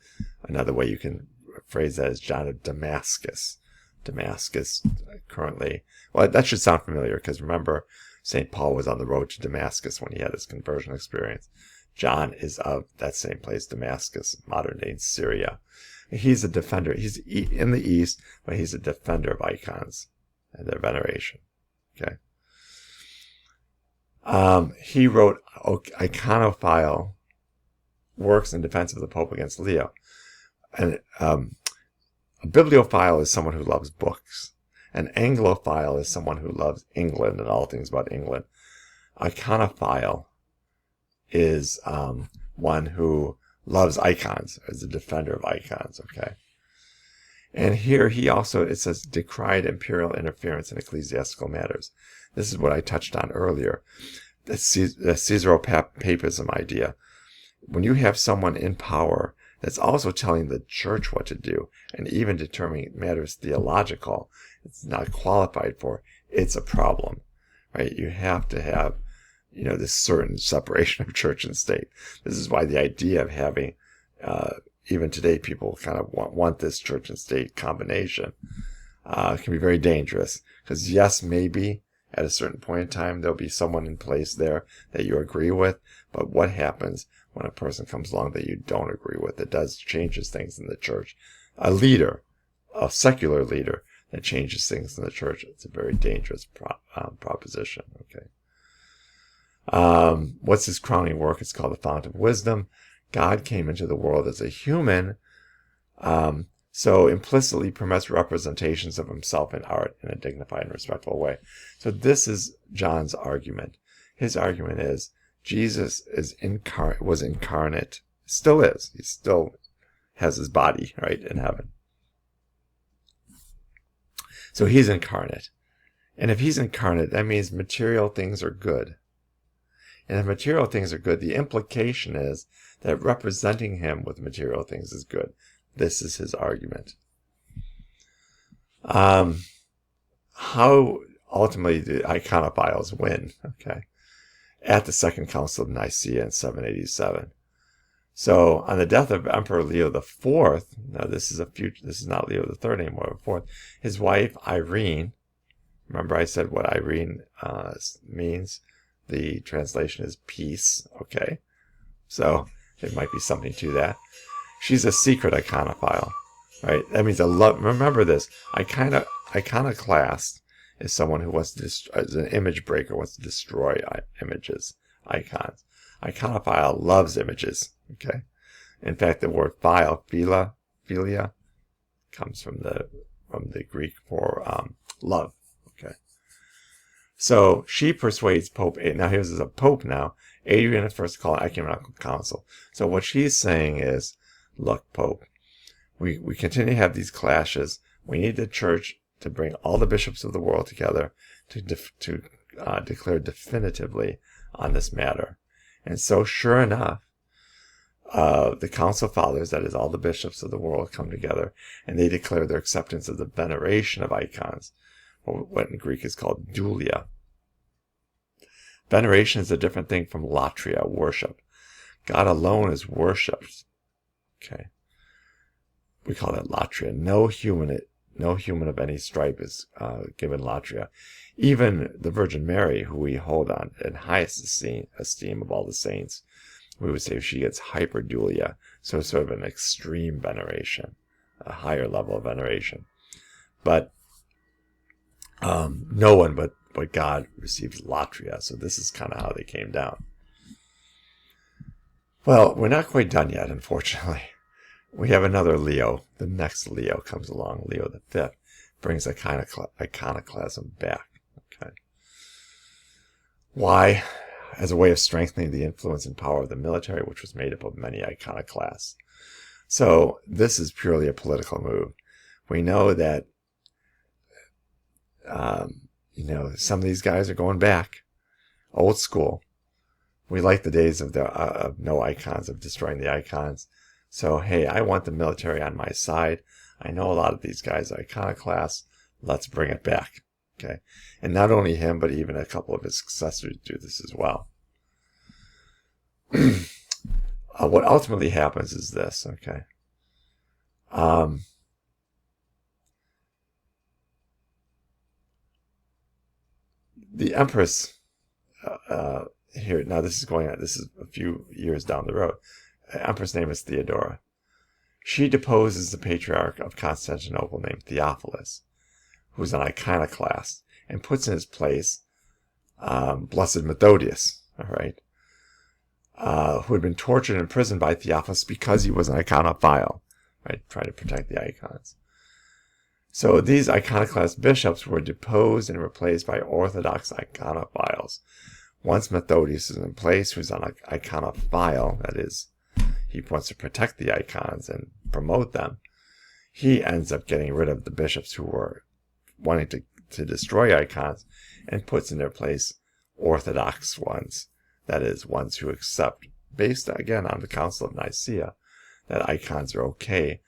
another way you can phrase that is John of Damascus. Damascus currently, well, that should sound familiar because remember, St. Paul was on the road to Damascus when he had his conversion experience. John is of that same place, Damascus, modern day Syria. He's a defender. He's in the East, but he's a defender of icons and their veneration. Okay. He wrote iconophile works in defense of the Pope against Leo. And a bibliophile is someone who loves books. An Anglophile is someone who loves England and all things about England. Iconophile is one who loves icons, as a defender of icons, okay? And here it says, decried imperial interference in ecclesiastical matters. This is what I touched on earlier. The Caesaropapism idea. When you have someone in power that's also telling the church what to do, and even determining matters theological, it's not qualified for, it's a problem, right? You have to have, this certain separation of church and state. This is why the idea of having even today, people kind of want this church and state combination. It can be very dangerous because, yes, maybe at a certain point in time, there'll be someone in place there that you agree with. But what happens when a person comes along that you don't agree with? It does changes things in the church. A leader, a secular leader that changes things in the church, it's a very dangerous proposition. Okay. What's his crowning work? It's called The Fount of Wisdom. God came into the world as a human, so implicitly permits representations of himself in art in a dignified and respectful way. So this is John's argument. His argument is Jesus was incarnate, still is. He still has his body, right, in heaven. So he's incarnate. And if he's incarnate, that means material things are good. And if material things are good, the implication is that representing him with material things is good. This is his argument. How ultimately the iconophiles win? Okay, at the Second Council of Nicaea in 787. So on the death of Emperor Leo IV, now this is not Leo III anymore, IV, his wife Irene. Remember I said what Irene means? The translation is peace. Okay, so there might be something to that. She's a secret iconophile, right? That means remember this, iconoclast is someone who wants to is an image breaker, wants to destroy images, icons. Iconophile loves images, okay? In fact, the word philia, comes from the Greek for love, okay? So she persuades Pope, now here's a Pope now, Adrian I to call an ecumenical council. So what she's saying is, look, Pope, we continue to have these clashes. We need the church to bring all the bishops of the world together to declare definitively on this matter. And so sure enough, the council fathers, that is all the bishops of the world, come together and they declare their acceptance of the veneration of icons, what in Greek is called doulia. Veneration is a different thing from latria, worship. God alone is worshipped. Okay. We call that latria. No human of any stripe is given latria. Even the Virgin Mary, who we hold on in highest esteem of all the saints, we would say she gets hyperdoulia, so sort of an extreme veneration, a higher level of veneration. But no one but God received latria, so this is kind of how they came down. Well, we're not quite done yet, unfortunately. We have another Leo. The next Leo comes along, Leo V, brings iconoclasm back. Okay. Why? As a way of strengthening the influence and power of the military, which was made up of many iconoclasts. So this is purely a political move. We know that some of these guys are going back, old school. We like the days of no icons, of destroying the icons. So, hey, I want the military on my side. I know a lot of these guys are iconoclasts. Let's bring it back. Okay. And not only him, but even a couple of his successors do this as well. What ultimately happens is this, okay. The Empress, here, now this is a few years down the road. Empress name is Theodora. She deposes the Patriarch of Constantinople named Theophilus, who's an iconoclast, and puts in his place Blessed Methodius, all right, who had been tortured and imprisoned by Theophilus because he was an iconophile, right, trying to protect the icons. So these iconoclast bishops were deposed and replaced by Orthodox iconophiles. Once Methodius is in place, who's an iconophile, that is, he wants to protect the icons and promote them, he ends up getting rid of the bishops who were wanting to destroy icons and puts in their place Orthodox ones, that is, ones who accept, based again on the Council of Nicaea, that icons are okay.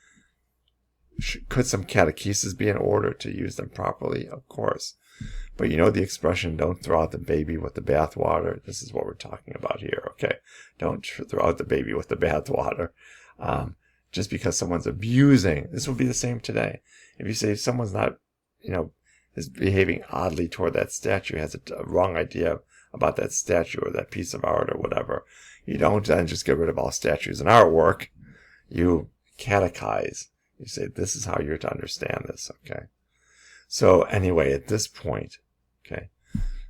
Could some catechesis be in order to use them properly? Of course. But you know the expression, don't throw out the baby with the bathwater? This is what we're talking about here, okay? Don't throw out the baby with the bathwater. Just because someone's abusing, this will be the same today. If you say someone's not, is behaving oddly toward that statue, has a wrong idea about that statue or that piece of art or whatever, you don't then just get rid of all statues and artwork. You catechize. You say, this is how you're to understand this, okay? So anyway, at this point, okay,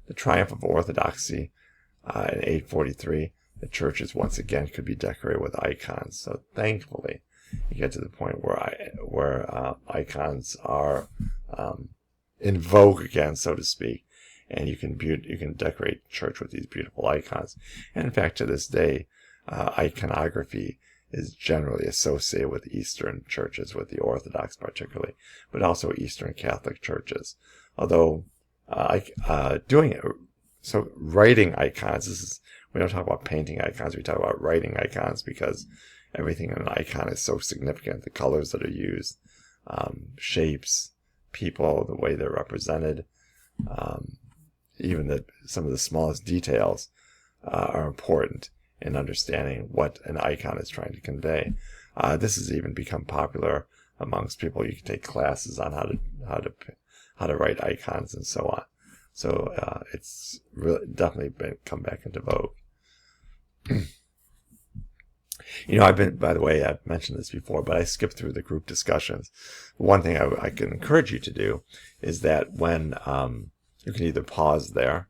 the triumph of orthodoxy in 843, the churches once again could be decorated with icons. So thankfully, you get to the point where icons are in vogue again, so to speak, and you can decorate church with these beautiful icons. And in fact, to this day, iconography is generally associated with Eastern churches, with the Orthodox particularly, but also Eastern Catholic churches. Although writing icons, we don't talk about painting icons, we talk about writing icons, because everything in an icon is so significant. The colors that are used, shapes, people, the way they're represented, even some of the smallest details are important in understanding what an icon is trying to convey. This has even become popular amongst people. You can take classes on how to write icons and so on. So it's really definitely come back into vogue. By the way, I've mentioned this before, but I skipped through the group discussions. One thing I can encourage you to do is that when you can either pause there,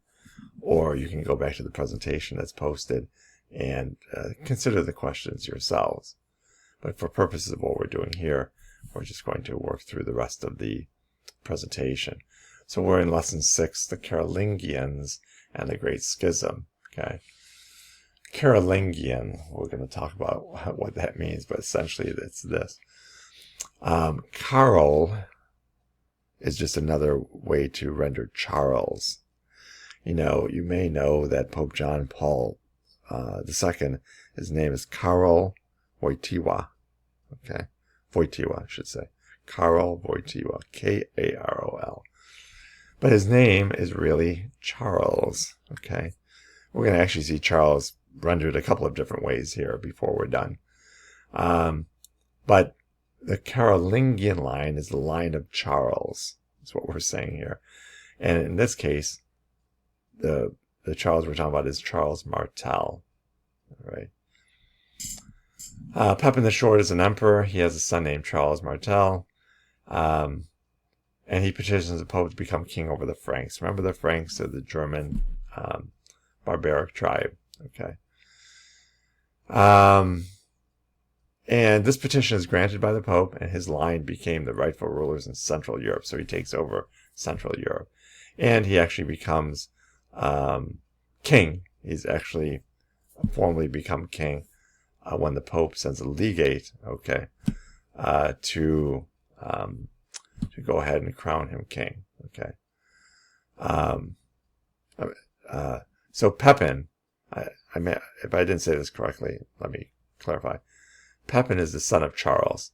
or you can go back to the presentation that's posted and consider the questions yourselves. But for purposes of what we're doing here, we're just going to work through the rest of the presentation. So we're in lesson 6, the Carolingians and the Great Schism. Okay, Carolingian, we're going to talk about what that means, but essentially it's this. Carol is just another way to render Charles. You may know that Pope John Paul II, his name is Karol Wojtyła. Okay, Wojtyła, I should say. Karol Wojtyła, Karol. But his name is really Charles. Okay, we're going to actually see Charles rendered a couple of different ways here before we're done. But the Carolingian line is the line of Charles. That's what we're saying here. And in this case, the Charles we're talking about is Charles Martel. All right. Pepin the Short is an emperor. He has a son named Charles Martel. And he petitions the Pope to become king over the Franks. Remember, the Franks are the German barbaric tribe. Okay. And this petition is granted by the Pope, and his line became the rightful rulers in Central Europe. So he takes over Central Europe. And he actually becomes king. He's actually formally become king when the Pope sends a legate, okay, to go ahead and crown him king, okay. So Pepin, if I didn't say this correctly, let me clarify. Pepin is the son of Charles.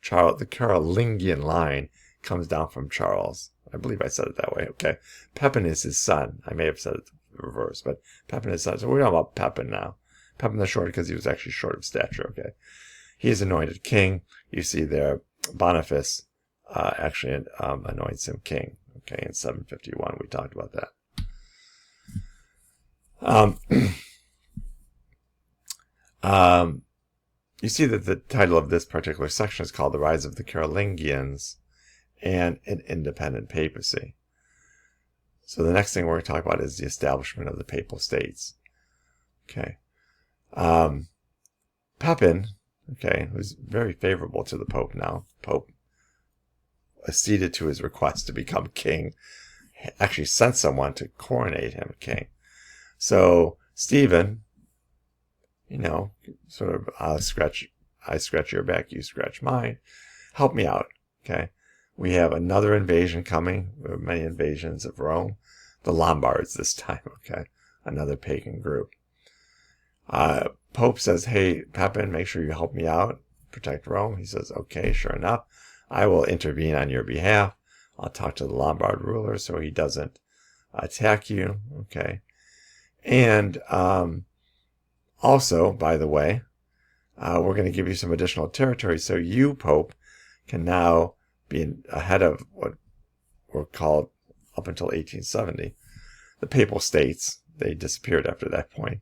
The Carolingian line comes down from Charles. I believe I said it that way, okay. Pepin is his son. I may have said it the reverse, but Pepin is his son. So we're talking about Pepin now. Pepin the Short, because he was actually short of stature, okay. He is anointed king. You see there, Boniface actually anoints him king, okay, in 751. We talked about that. You see that the title of this particular section is called The Rise of the Carolingians and an Independent Papacy. So the next thing we're going to talk about is the establishment of the Papal States. Okay. Pepin, okay, who's very favorable to the Pope now. Pope acceded to his request to become king, actually sent someone to coronate him king. So Stephen, sort of, I scratch your back, you scratch mine. Help me out, okay? We have another invasion coming. We have many invasions of Rome. The Lombards this time, okay? Another pagan group. Pope says, hey, Pepin, make sure you help me out, protect Rome. He says, okay, sure enough. I will intervene on your behalf. I'll talk to the Lombard ruler so he doesn't attack you, okay? And also, by the way, we're going to give you some additional territory, so you, Pope, can now be ahead of what were called, up until 1870, the Papal States. They disappeared after that point.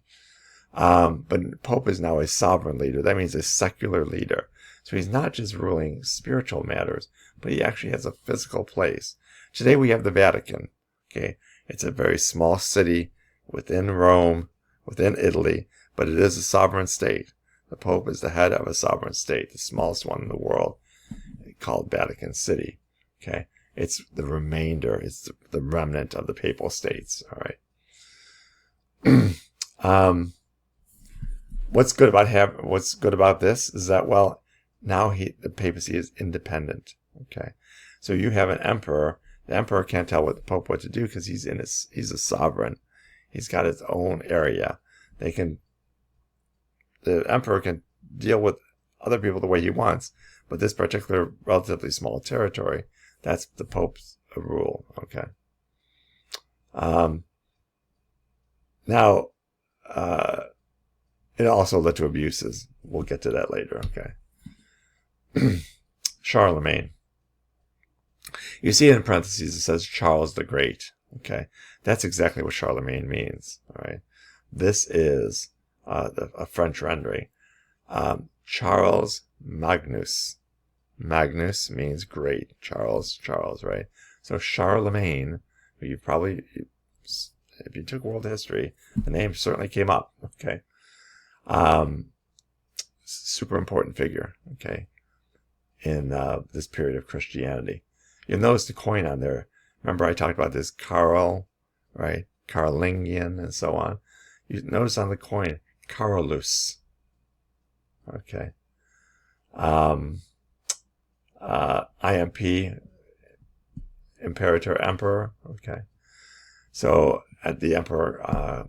But Pope is now a sovereign leader. That means a secular leader. So he's not just ruling spiritual matters, but he actually has a physical place. Today we have the Vatican. Okay, it's a very small city within Rome, within Italy, but it is a sovereign state. The Pope is the head of a sovereign state, the smallest one in the world, called Vatican City. Okay, it's the remainder, it's the remnant of the Papal States. All right. What's good about this is that, well, now the papacy is independent. Okay, so you have an emperor. The emperor can't tell the Pope what to do because he's a sovereign. He's got his own area. The emperor can deal with other people the way he wants, but this particular relatively small territory, that's the Pope's rule. Okay. Now, it also led to abuses. We'll get to that later. Okay. Charlemagne. You see it in parentheses, it says Charles the Great. Okay, that's exactly what Charlemagne means. All right, this is a French rendering. Charles Magnus. Magnus means great. Charles, right? So Charlemagne, who you probably, if you took world history, the name certainly came up. Okay, super important figure. Okay, in this period of Christianity. You'll notice the coin on there. Remember I talked about this Carl, right? Carolingian and so on. You notice on the coin, Carolus. Okay. IMP, Imperator, Emperor. Okay. So at the Emperor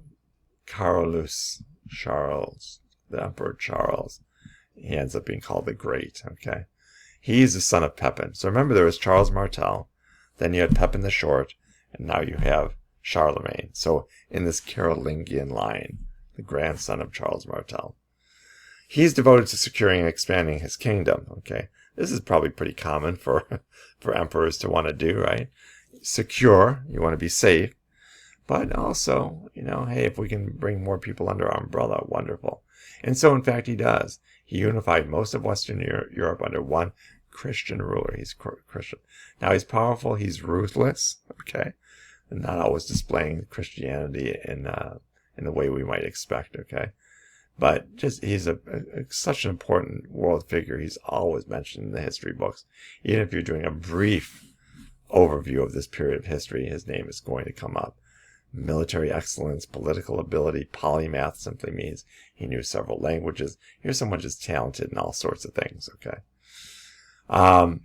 Carolus, Charles, the Emperor Charles, he ends up being called the Great. Okay. He's the son of Pepin. So remember, there was Charles Martel, then you had Pepin the Short, and now you have Charlemagne. So in this Carolingian line, the grandson of Charles Martel. He's devoted to securing and expanding his kingdom. Okay, this is probably pretty common for emperors to want to do, right? Secure, you want to be safe, but also, hey, if we can bring more people under our umbrella, wonderful. And so, in fact, he does. He unified most of Western Europe under one Christian ruler. He's Christian. Now, he's powerful. He's ruthless. Okay, and not always displaying Christianity in the way we might expect. Okay, but he's such an important world figure. He's always mentioned in the history books. Even if you're doing a brief overview of this period of history, his name is going to come up. Military excellence, political ability, polymath simply means he knew several languages. Here's someone just talented in all sorts of things, okay?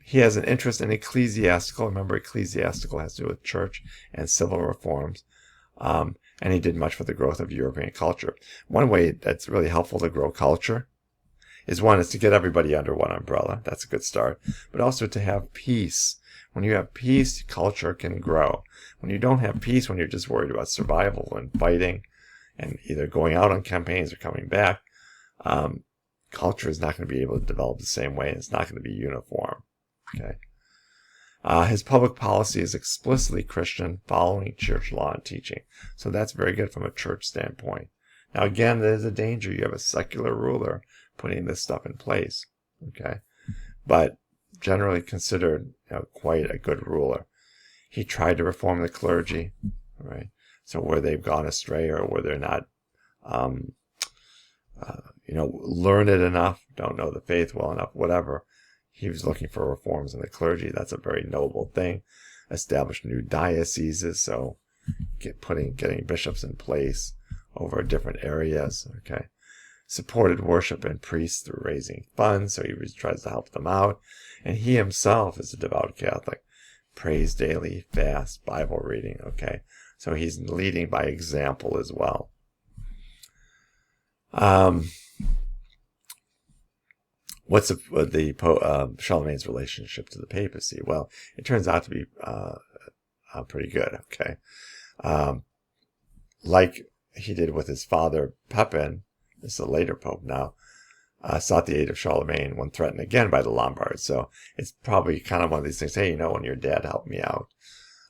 He has an interest in ecclesiastical. Remember, ecclesiastical has to do with church and civil reforms. And he did much for the growth of European culture. One way that's really helpful to grow culture is to get everybody under one umbrella. That's a good start. But also to have peace. When you have peace, culture can grow. When you don't have peace, when you're just worried about survival and fighting and either going out on campaigns or coming back, culture is not going to be able to develop the same way. It's not going to be uniform. Okay. His public policy is explicitly Christian, following church law and teaching. So that's very good from a church standpoint. Now, again, there's a danger. You have a secular ruler putting this stuff in place. Okay. But generally considered quite a good ruler. He tried to reform the clergy, right? So where they've gone astray or where they're not, learned enough, don't know the faith well enough, whatever. He was looking for reforms in the clergy. That's a very noble thing. Established new dioceses, so getting bishops in place over different areas. Okay. Supported worship and priests through raising funds, so he tries to help them out. And he himself is a devout Catholic. Prays daily, fast, Bible reading, okay? So he's leading by example as well. What's Charlemagne's relationship to the papacy? Well, it turns out to be pretty good, okay? Like he did with his father, Pepin, this is a later pope now, sought the aid of Charlemagne when threatened again by the Lombards. So it's probably kind of one of these things, hey, when your dad helped me out,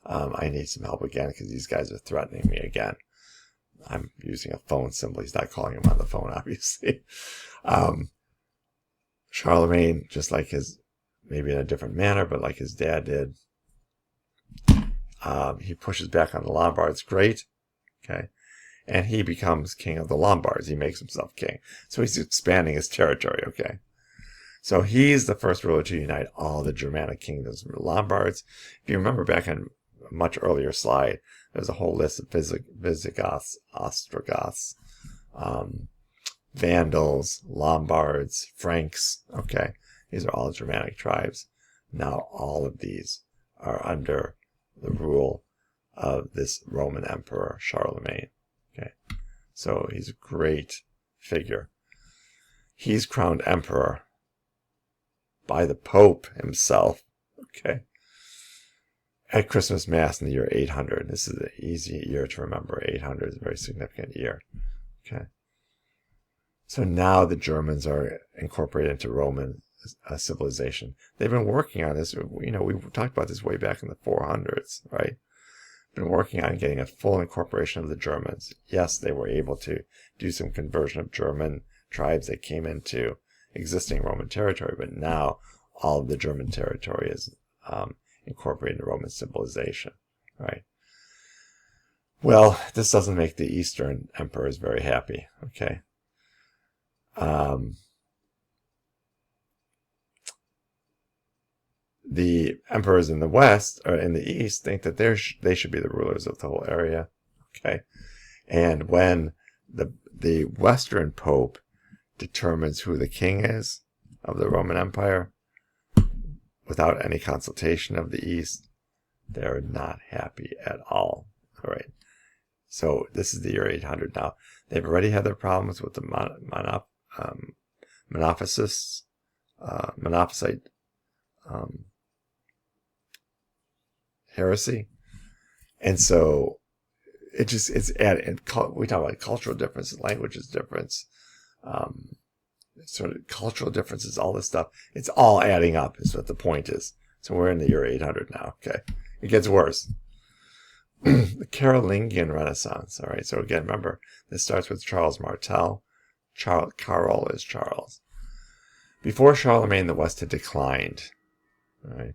I need some help again because these guys are threatening me again. I'm using a phone symbol. He's not calling him on the phone, obviously. Charlemagne, just like maybe in a different manner, but like his dad did, he pushes back on the Lombards. Great. Okay. And he becomes king of the Lombards. He makes himself king. So he's expanding his territory. Okay. So he's the first ruler to unite all the Germanic kingdoms. Lombards, if you remember back in a much earlier slide, there's a whole list of Visigoths, Ostrogoths, Vandals, Lombards, Franks. Okay. These are all Germanic tribes. Now all of these are under the rule of this Roman Emperor, Charlemagne. Okay. So he's a great figure. He's crowned emperor by the Pope himself. Okay. At Christmas Mass in the year 800. This is an easy year to remember. 800 is a very significant year. Okay. So now the Germans are incorporated into Roman civilization. They've been working on this. We talked about this way back in the 400s, right? Been working on getting a full incorporation of the Germans. Yes, they were able to do some conversion of German tribes that came into existing Roman territory, but now all of the German territory is incorporated into Roman civilization, right? Well, this doesn't make the Eastern emperors very happy, okay? The emperors in the West, or in the East, think that they should be the rulers of the whole area, okay? And when the Western Pope determines who the king is of the Roman Empire, without any consultation of the East, they're not happy at all, all right? So this is the year 800 now. They've already had their problems with the Monophysite heresy. And so it's added. We talk about cultural differences, languages difference, sort of cultural differences, all this stuff. It's all adding up is what the point is. So we're in the year 800 now. Okay. It gets worse. The Carolingian Renaissance. All right. So again, remember, this starts with Charles Martel. Carol is Charles. Before Charlemagne, the West had declined. All right.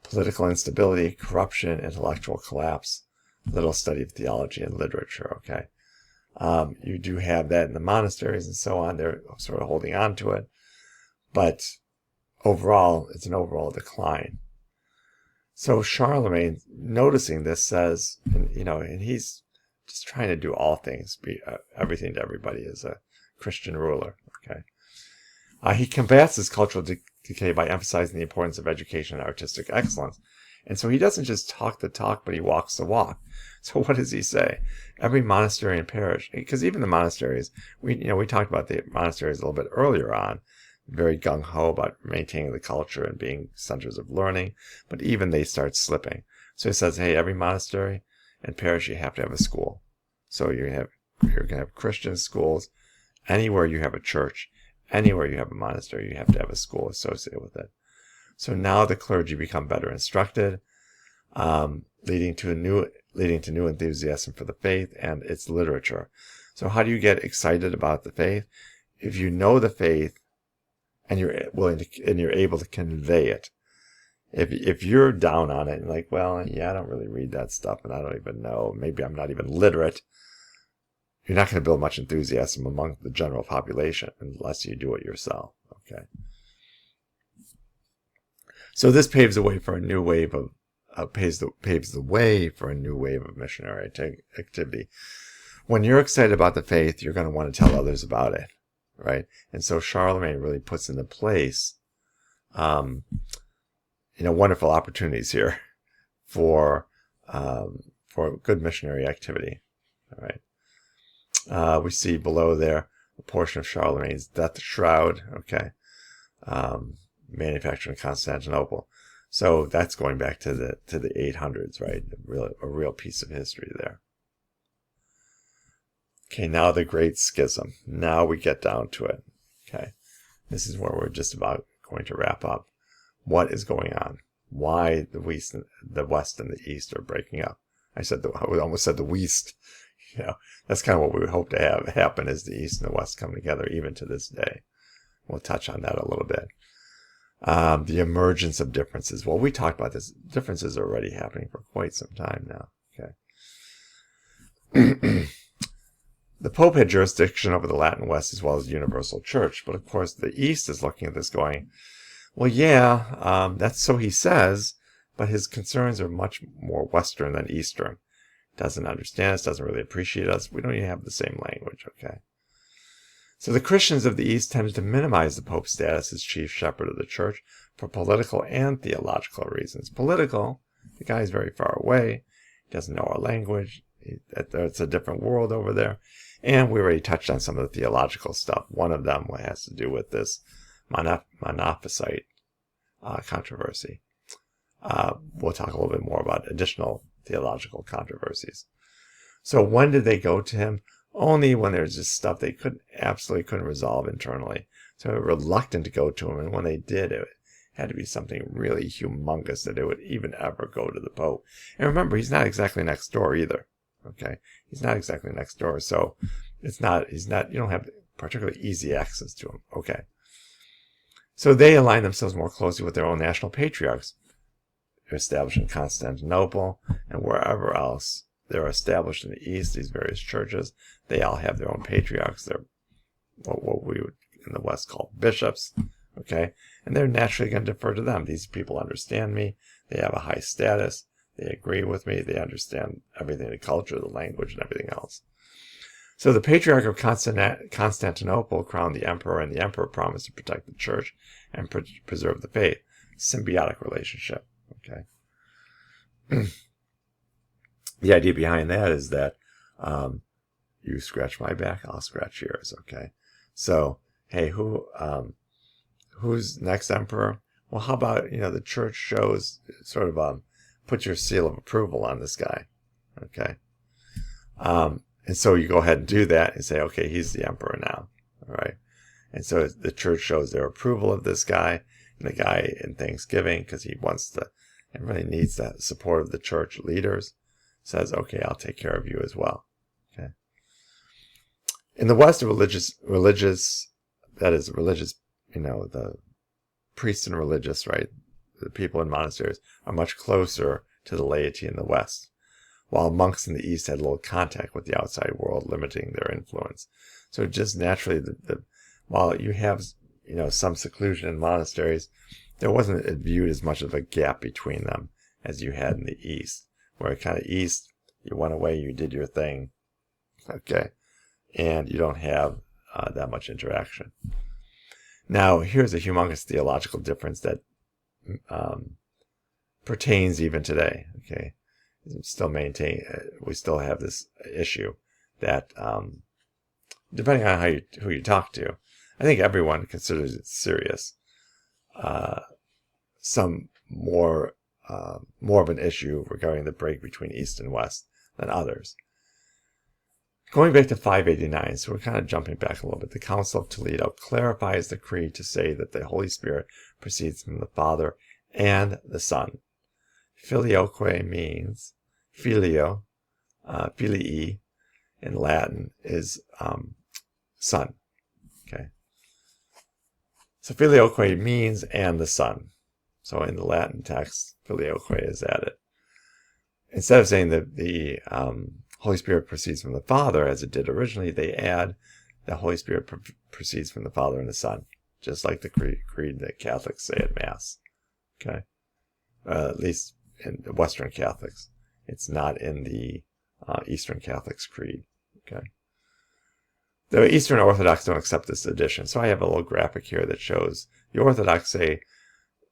Political instability, corruption, intellectual collapse, little study of theology and literature, okay? You do have that in the monasteries and so on. They're sort of holding on to it. But overall, it's an overall decline. So Charlemagne, noticing this, says, and he's just trying to do all things, be everything to everybody as a Christian ruler, okay? He combats this cultural decay by emphasizing the importance of education and artistic excellence. And so he doesn't just talk the talk, but he walks the walk. So what does he say? Every monastery and parish, because even the monasteries, we talked about the monasteries a little bit earlier on, very gung-ho about maintaining the culture and being centers of learning, but even they start slipping. So he says, hey, every monastery and parish, you have to have a school. So you're going to have Christian schools. Anywhere you have a church, anywhere you have a monastery, you have to have a school associated with it. So now the clergy become better instructed, leading to new enthusiasm for the faith and its literature. So how do you get excited about the faith? If you know the faith and you're willing to, and you're able to convey it. If you're down on it and like, well, yeah, I don't really read that stuff and I don't even know, maybe I'm not even literate, you're not going to build much enthusiasm among the general population unless you do it yourself. Okay. So this paves the way for a new wave of paves the way for a new wave of missionary activity. When you're excited about the faith, you're going to want to tell others about it, right? And so Charlemagne really puts into place, wonderful opportunities here for good missionary activity. All right. We see below there a portion of Charlemagne's death shroud, okay, manufactured in Constantinople. So that's going back to the 800s, right? A real piece of history there. Okay, now the Great Schism. Now we get down to it. Okay, this is where we're just about going to wrap up. What is going on? Why the West and the East are breaking up? I almost said the West. That's kind of what we would hope to have happen, is the East and the West come together even to this day. We'll touch on that a little bit. The emergence of differences. Well, we talked about this. Differences are already happening for quite some time now. Okay. The Pope had jurisdiction over the Latin West as well as the Universal Church, but of course the East is looking at this going, well, yeah, that's so he says, but his concerns are much more Western than Eastern. Doesn't understand us, doesn't really appreciate us. We don't even have the same language, okay? So the Christians of the East tended to minimize the Pope's status as chief shepherd of the church for political and theological reasons. Political, the guy's very far away, he doesn't know our language, it's a different world over there. And we already touched on some of the theological stuff. One of them has to do with this Monophysite controversy. We'll talk a little bit more about additional theological controversies. So when did they go to him? Only when there's just stuff they absolutely couldn't resolve internally. So they were reluctant to go to him, and when they did, it had to be something really humongous that it would even ever go to the Pope. And remember, he's not exactly next door either. Okay, he's not exactly next door, so you don't have particularly easy access to him. Okay, so they align themselves more closely with their own national patriarchs. They're established in Constantinople and wherever else they're established in the East. These various churches, they all have their own patriarchs. They're what we would in the West call bishops. Okay, and they're naturally going to defer to them. These people understand me. They have a high status. They agree with me. They understand everything, the culture, the language, and everything else. So the Patriarch of Constantinople crowned the emperor, and the emperor promised to protect the church and preserve the faith. Symbiotic relationship. Okay. The idea behind that is that you scratch my back, I'll scratch yours. Okay. So, hey, who's next emperor? Well, how about, the church shows sort of put your seal of approval on this guy. Okay. And so you go ahead and do that and say, okay, he's the emperor now. All right. And so the church shows their approval of this guy, and the guy in Thanksgiving, because he wants to and really needs the support of the church leaders, says, okay, I'll take care of you as well. Okay. In the West, religious, the priests and religious, right? The people in monasteries are much closer to the laity in the West, while monks in the East had little contact with the outside world, limiting their influence. So just naturally, while you have, some seclusion in monasteries, there wasn't viewed as much of a gap between them as you had in the East, where kind of East, you went away, you did your thing, okay, and you don't have that much interaction. Now, here's a humongous theological difference that pertains even today. Okay, we still have this issue that depending on who you talk to, I think everyone considers it serious. Some more of an issue regarding the break between East and West than others. Going back to 589, so we're kind of jumping back a little bit. The Council of Toledo clarifies the creed to say that the Holy Spirit proceeds from the Father and the Son. Filioque means, filio, filii in Latin is son. Okay. So filioque means and the Son. So in the Latin text, filioque is added. Instead of saying that the Holy Spirit proceeds from the Father, as it did originally, they add the Holy Spirit proceeds from the Father and the Son, just like the creed that Catholics say at Mass. Okay? At least in the Western Catholics. It's not in the Eastern Catholics' creed. Okay? The Eastern Orthodox don't accept this addition, so I have a little graphic here that shows the Orthodox say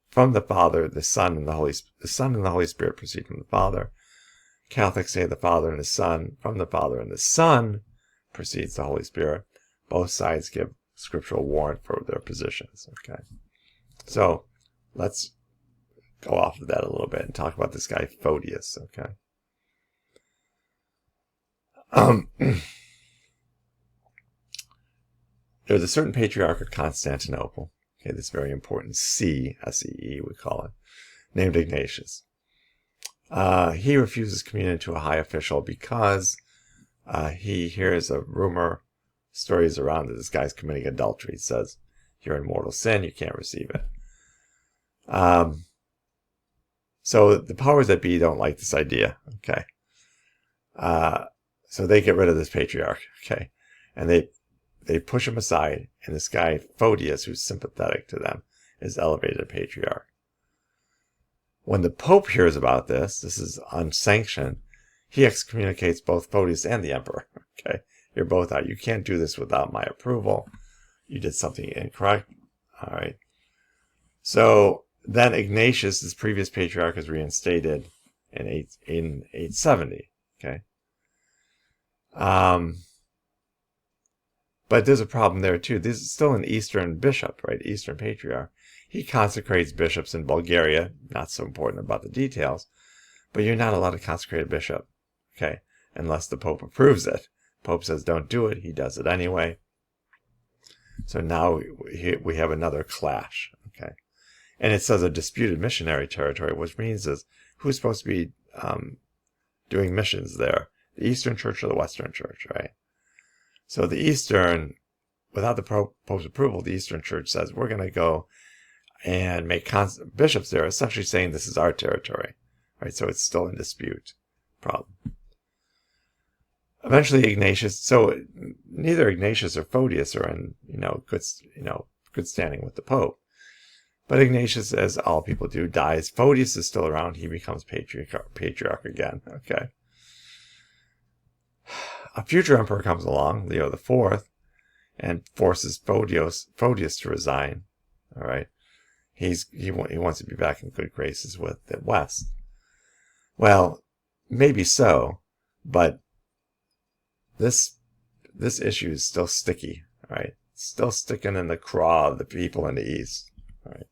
from the Father, the Son and the Holy Spirit proceed from the Father. Catholics say the Father and the Son, from the Father and the Son proceeds the Holy Spirit. Both sides give scriptural warrant for their positions. Okay, so let's go off of that a little bit and talk about this guy Photius. Okay, there was a certain patriarch of Constantinople, okay, this very important See, S-E-E we call it, named Ignatius. He refuses communion to a high official because he hears a rumor, stories around that this guy's committing adultery. He says, you're in mortal sin, you can't receive it. So the powers that be don't like this idea, okay? So they get rid of this patriarch, okay? And they push him aside, and this guy, Photius, who's sympathetic to them, is elevated to patriarch. When the Pope hears about this, this is unsanctioned, he excommunicates both Photius and the emperor, okay? You're both out. You can't do this without my approval. You did something incorrect, all right? So then Ignatius, this previous patriarch, is reinstated in 870, okay? But there's a problem there too. This is still an Eastern bishop, right? Eastern patriarch. He consecrates bishops in Bulgaria. Not so important about the details, but you're not allowed to consecrate a bishop, okay? Unless the Pope approves it. Pope says don't do it. He does it anyway. So now we have another clash, okay? And it says a disputed missionary territory, which means is who's supposed to be doing missions there? The Eastern Church or the Western Church, right? So the Eastern, without the Pope's approval, the Eastern Church says, we're going to go and make bishops there, essentially saying this is our territory, right? So it's still in dispute. Problem. Eventually Ignatius, so neither Ignatius or Photius are in, good standing with the Pope. But Ignatius, as all people do, dies. Photius is still around. He becomes patriarch again, okay? A future emperor comes along, Leo IV, and forces Photius to resign. All right, he wants to be back in good graces with the West. Well, maybe so, but this issue is still sticky. All right, still sticking in the craw of the people in the East. All right.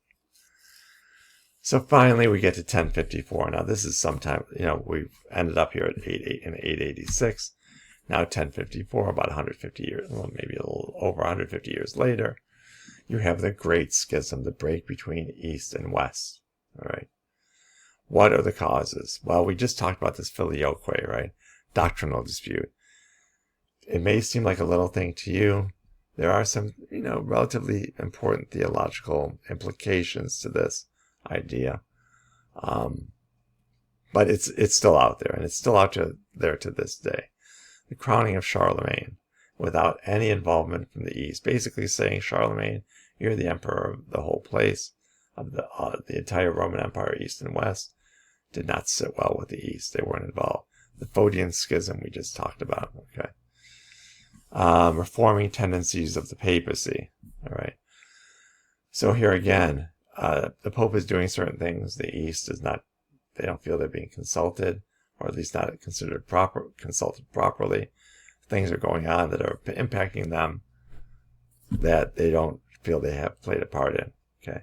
So finally, we get to 1054. Now this is sometime. We've ended up here at 886. Now 1054, about 150 years, well, maybe a little over 150 years later, you have the Great Schism, the break between East and West. All right. What are the causes? Well, we just talked about this filioque, right? Doctrinal dispute. It may seem like a little thing to you. There are some, relatively important theological implications to this idea. But it's still out there, and it's still out there to this day. The crowning of Charlemagne without any involvement from the East, basically saying, Charlemagne, you're the emperor of the whole place, of the entire Roman Empire, East and West, did not sit well with the East. They weren't involved. The Photian Schism we just talked about, okay? Reforming tendencies of the papacy, all right? So here again, the Pope is doing certain things. The East is not, they don't feel they're being consulted, or at least not considered consulted properly. Things are going on that are impacting them that they don't feel they have played a part in, okay?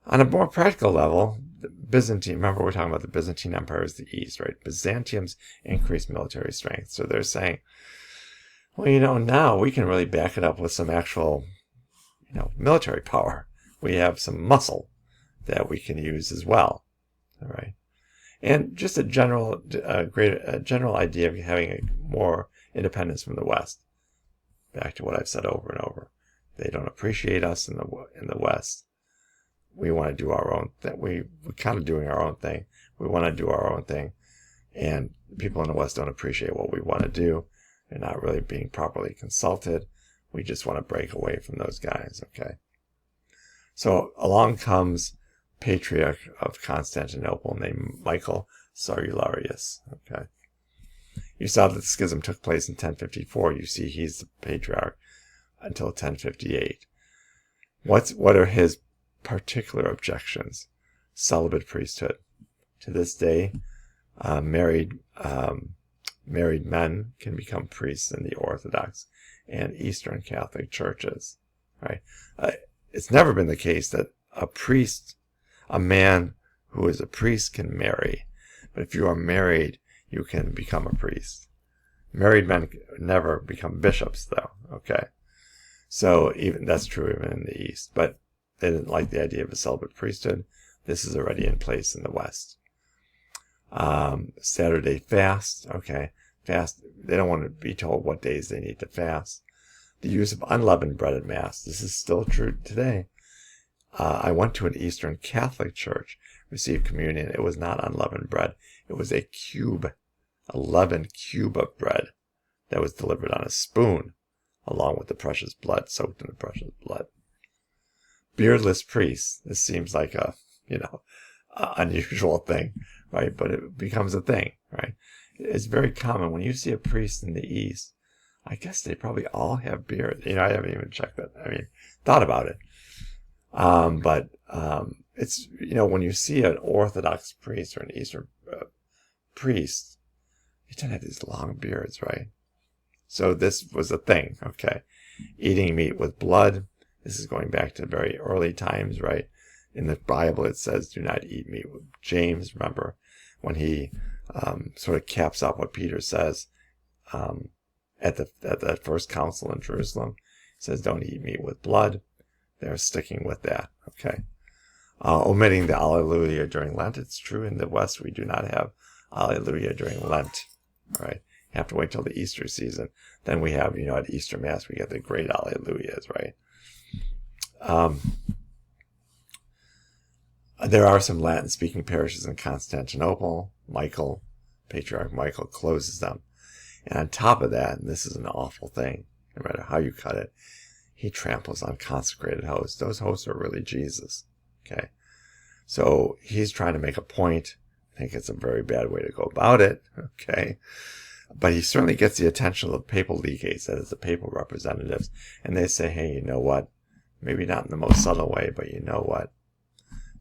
On a more practical level, the Byzantine, remember we're talking about the Byzantine Empire as the East, right? Byzantium's increased military strength. So they're saying, well, now we can really back it up with some actual, military power. We have some muscle that we can use as well, all right? And just a general idea of having more independence from the West. Back to what I've said over and over. They don't appreciate us in the West. We want to do our own thing. We're kind of doing our own thing. We want to do our own thing. And people in the West don't appreciate what we want to do. They're not really being properly consulted. We just want to break away from those guys, okay? So along comes Patriarch of Constantinople named Michael Cerularius, okay? You saw that the schism took place in 1054. You see he's the patriarch until 1058. What are his particular objections? Celibate priesthood. To this day, married men can become priests in the Orthodox and Eastern Catholic churches, right? It's never been the case that a man who is a priest can marry. But if you are married, you can become a priest. Married men never become bishops, though, okay? So even that's true even in the East, but they didn't like the idea of a celibate priesthood. This is already in place in the West. Saturday fast. Okay, fast. They don't want to be told what days they need to fast. The use of unleavened bread at Mass. This is still true today. I went to an Eastern Catholic church, received communion. It was not unleavened bread. It was a cube, a leavened cube of bread that was delivered on a spoon, along with the precious blood, soaked in the precious blood. Beardless priests. This seems like a, unusual thing, right? But it becomes a thing, right? It's very common when you see a priest in the East. I guess they probably all have beard. I haven't even checked that. Thought about it. But it's, when you see an Orthodox priest or an Eastern priest, they tend to have these long beards, right? So this was a thing, okay? Eating meat with blood. This is going back to very early times, right? In the Bible, it says, do not eat meat with James. Remember when he sort of caps out what Peter says at that first council in Jerusalem. He says, don't eat meat with blood. They're sticking with that, okay? Omitting the Alleluia during Lent. It's true in the West we do not have Alleluia during Lent, all right? You have to wait till the Easter season. Then we have, at Easter Mass, we get the great Alleluias, right? There are some Latin-speaking parishes in Constantinople. Patriarch Michael closes them. And on top of that, and this is an awful thing, no matter how you cut it, he tramples on consecrated hosts. Those hosts are really Jesus, okay? So he's trying to make a point. I think it's a very bad way to go about it, okay? But he certainly gets the attention of the papal legates, that is the papal representatives, and they say, hey, you know what? Maybe not in the most subtle way, but you know what?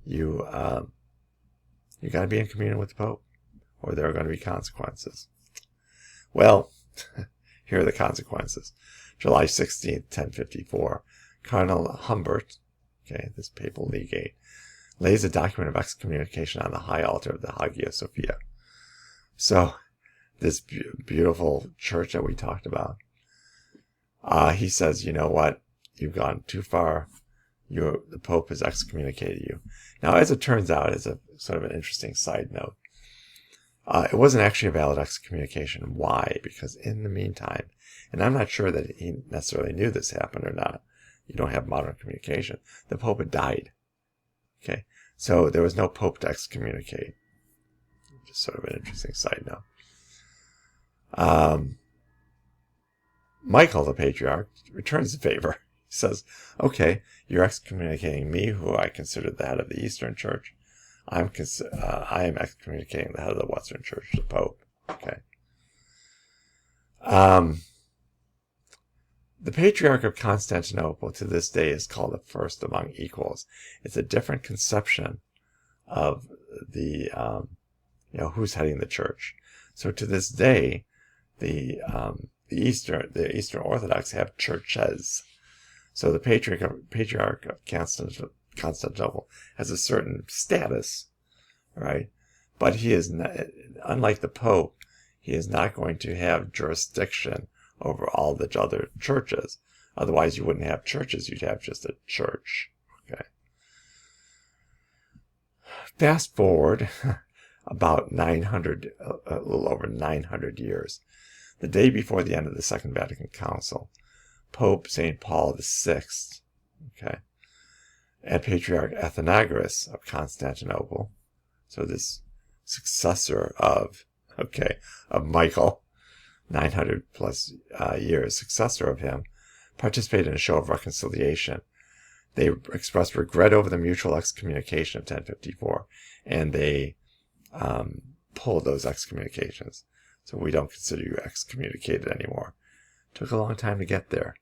You got to be in communion with the Pope, or there are going to be consequences. Well, here are the consequences. July 16th, 1054, Cardinal Humbert, okay, this papal legate, lays a document of excommunication on the high altar of the Hagia Sophia. So, this beautiful church that we talked about, he says, you know what? You've gone too far. The Pope has excommunicated you. Now, as it turns out, as a sort of an interesting side note, it wasn't actually a valid excommunication. Why? Because in the meantime, and I'm not sure that he necessarily knew this happened or not. You don't have modern communication. The Pope had died. Okay, so there was no Pope to excommunicate. Just sort of an interesting side note. Michael, the Patriarch, returns the favor. He says, okay, you're excommunicating me, who I consider the head of the Eastern Church. I am excommunicating the head of the Western Church, the Pope. Okay. The Patriarch of Constantinople to this day is called the first among equals. It's a different conception of the, who's heading the church. So to this day, the Eastern Orthodox have churches. So the Patriarch of Constantinople has a certain status, right? But he is not, unlike the Pope, he is not going to have jurisdiction over all the other churches. Otherwise, you wouldn't have churches, you'd have just a church. Okay. Fast forward about 900, a little over 900 years. The day before the end of the Second Vatican Council, Pope St. Paul VI, okay, and Patriarch Athenagoras of Constantinople, so this successor of Michael, 900 plus years, successor of him, participated in a show of reconciliation. They expressed regret over the mutual excommunication of 1054, and they pulled those excommunications. So we don't consider you excommunicated anymore. Took a long time to get there.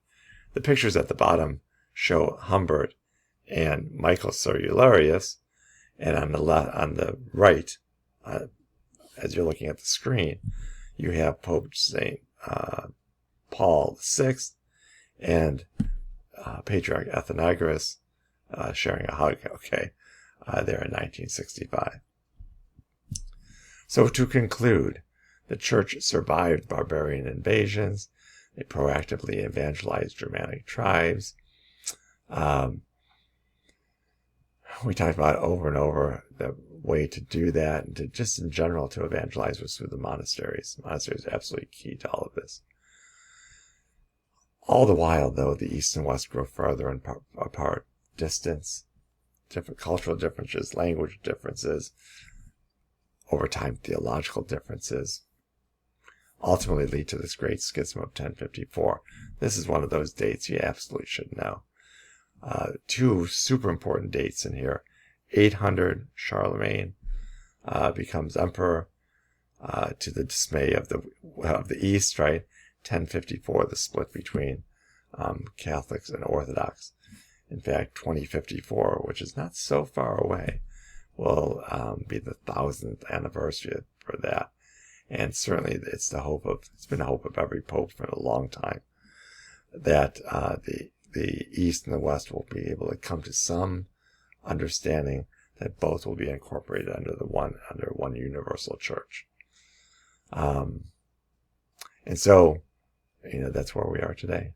The pictures at the bottom show Humbert and Michael Cerularius, and on the right, as you're looking at the screen, you have Pope St. Paul VI and Patriarch Athenagoras sharing a hug, there in 1965. So to conclude, the Church survived barbarian invasions. They proactively evangelized Germanic tribes. We talked about over and over the way to do that, and to just in general to evangelize was through the monasteries. Monasteries are absolutely key to all of this. All the while, though, the East and West grow further apart. Distance, different cultural differences, language differences, over time theological differences, ultimately lead to this great schism of 1054. This is one of those dates you absolutely should know. Two super important dates in here. 800, Charlemagne becomes emperor, to the dismay of the East, right? 1054, the split between Catholics and Orthodox. In fact, 2054, which is not so far away, will be the 1000th anniversary for that. And certainly it's been the hope of every pope for a long time that the East and the West will be able to come to some understanding that both will be incorporated under one universal church. And so, that's where we are today.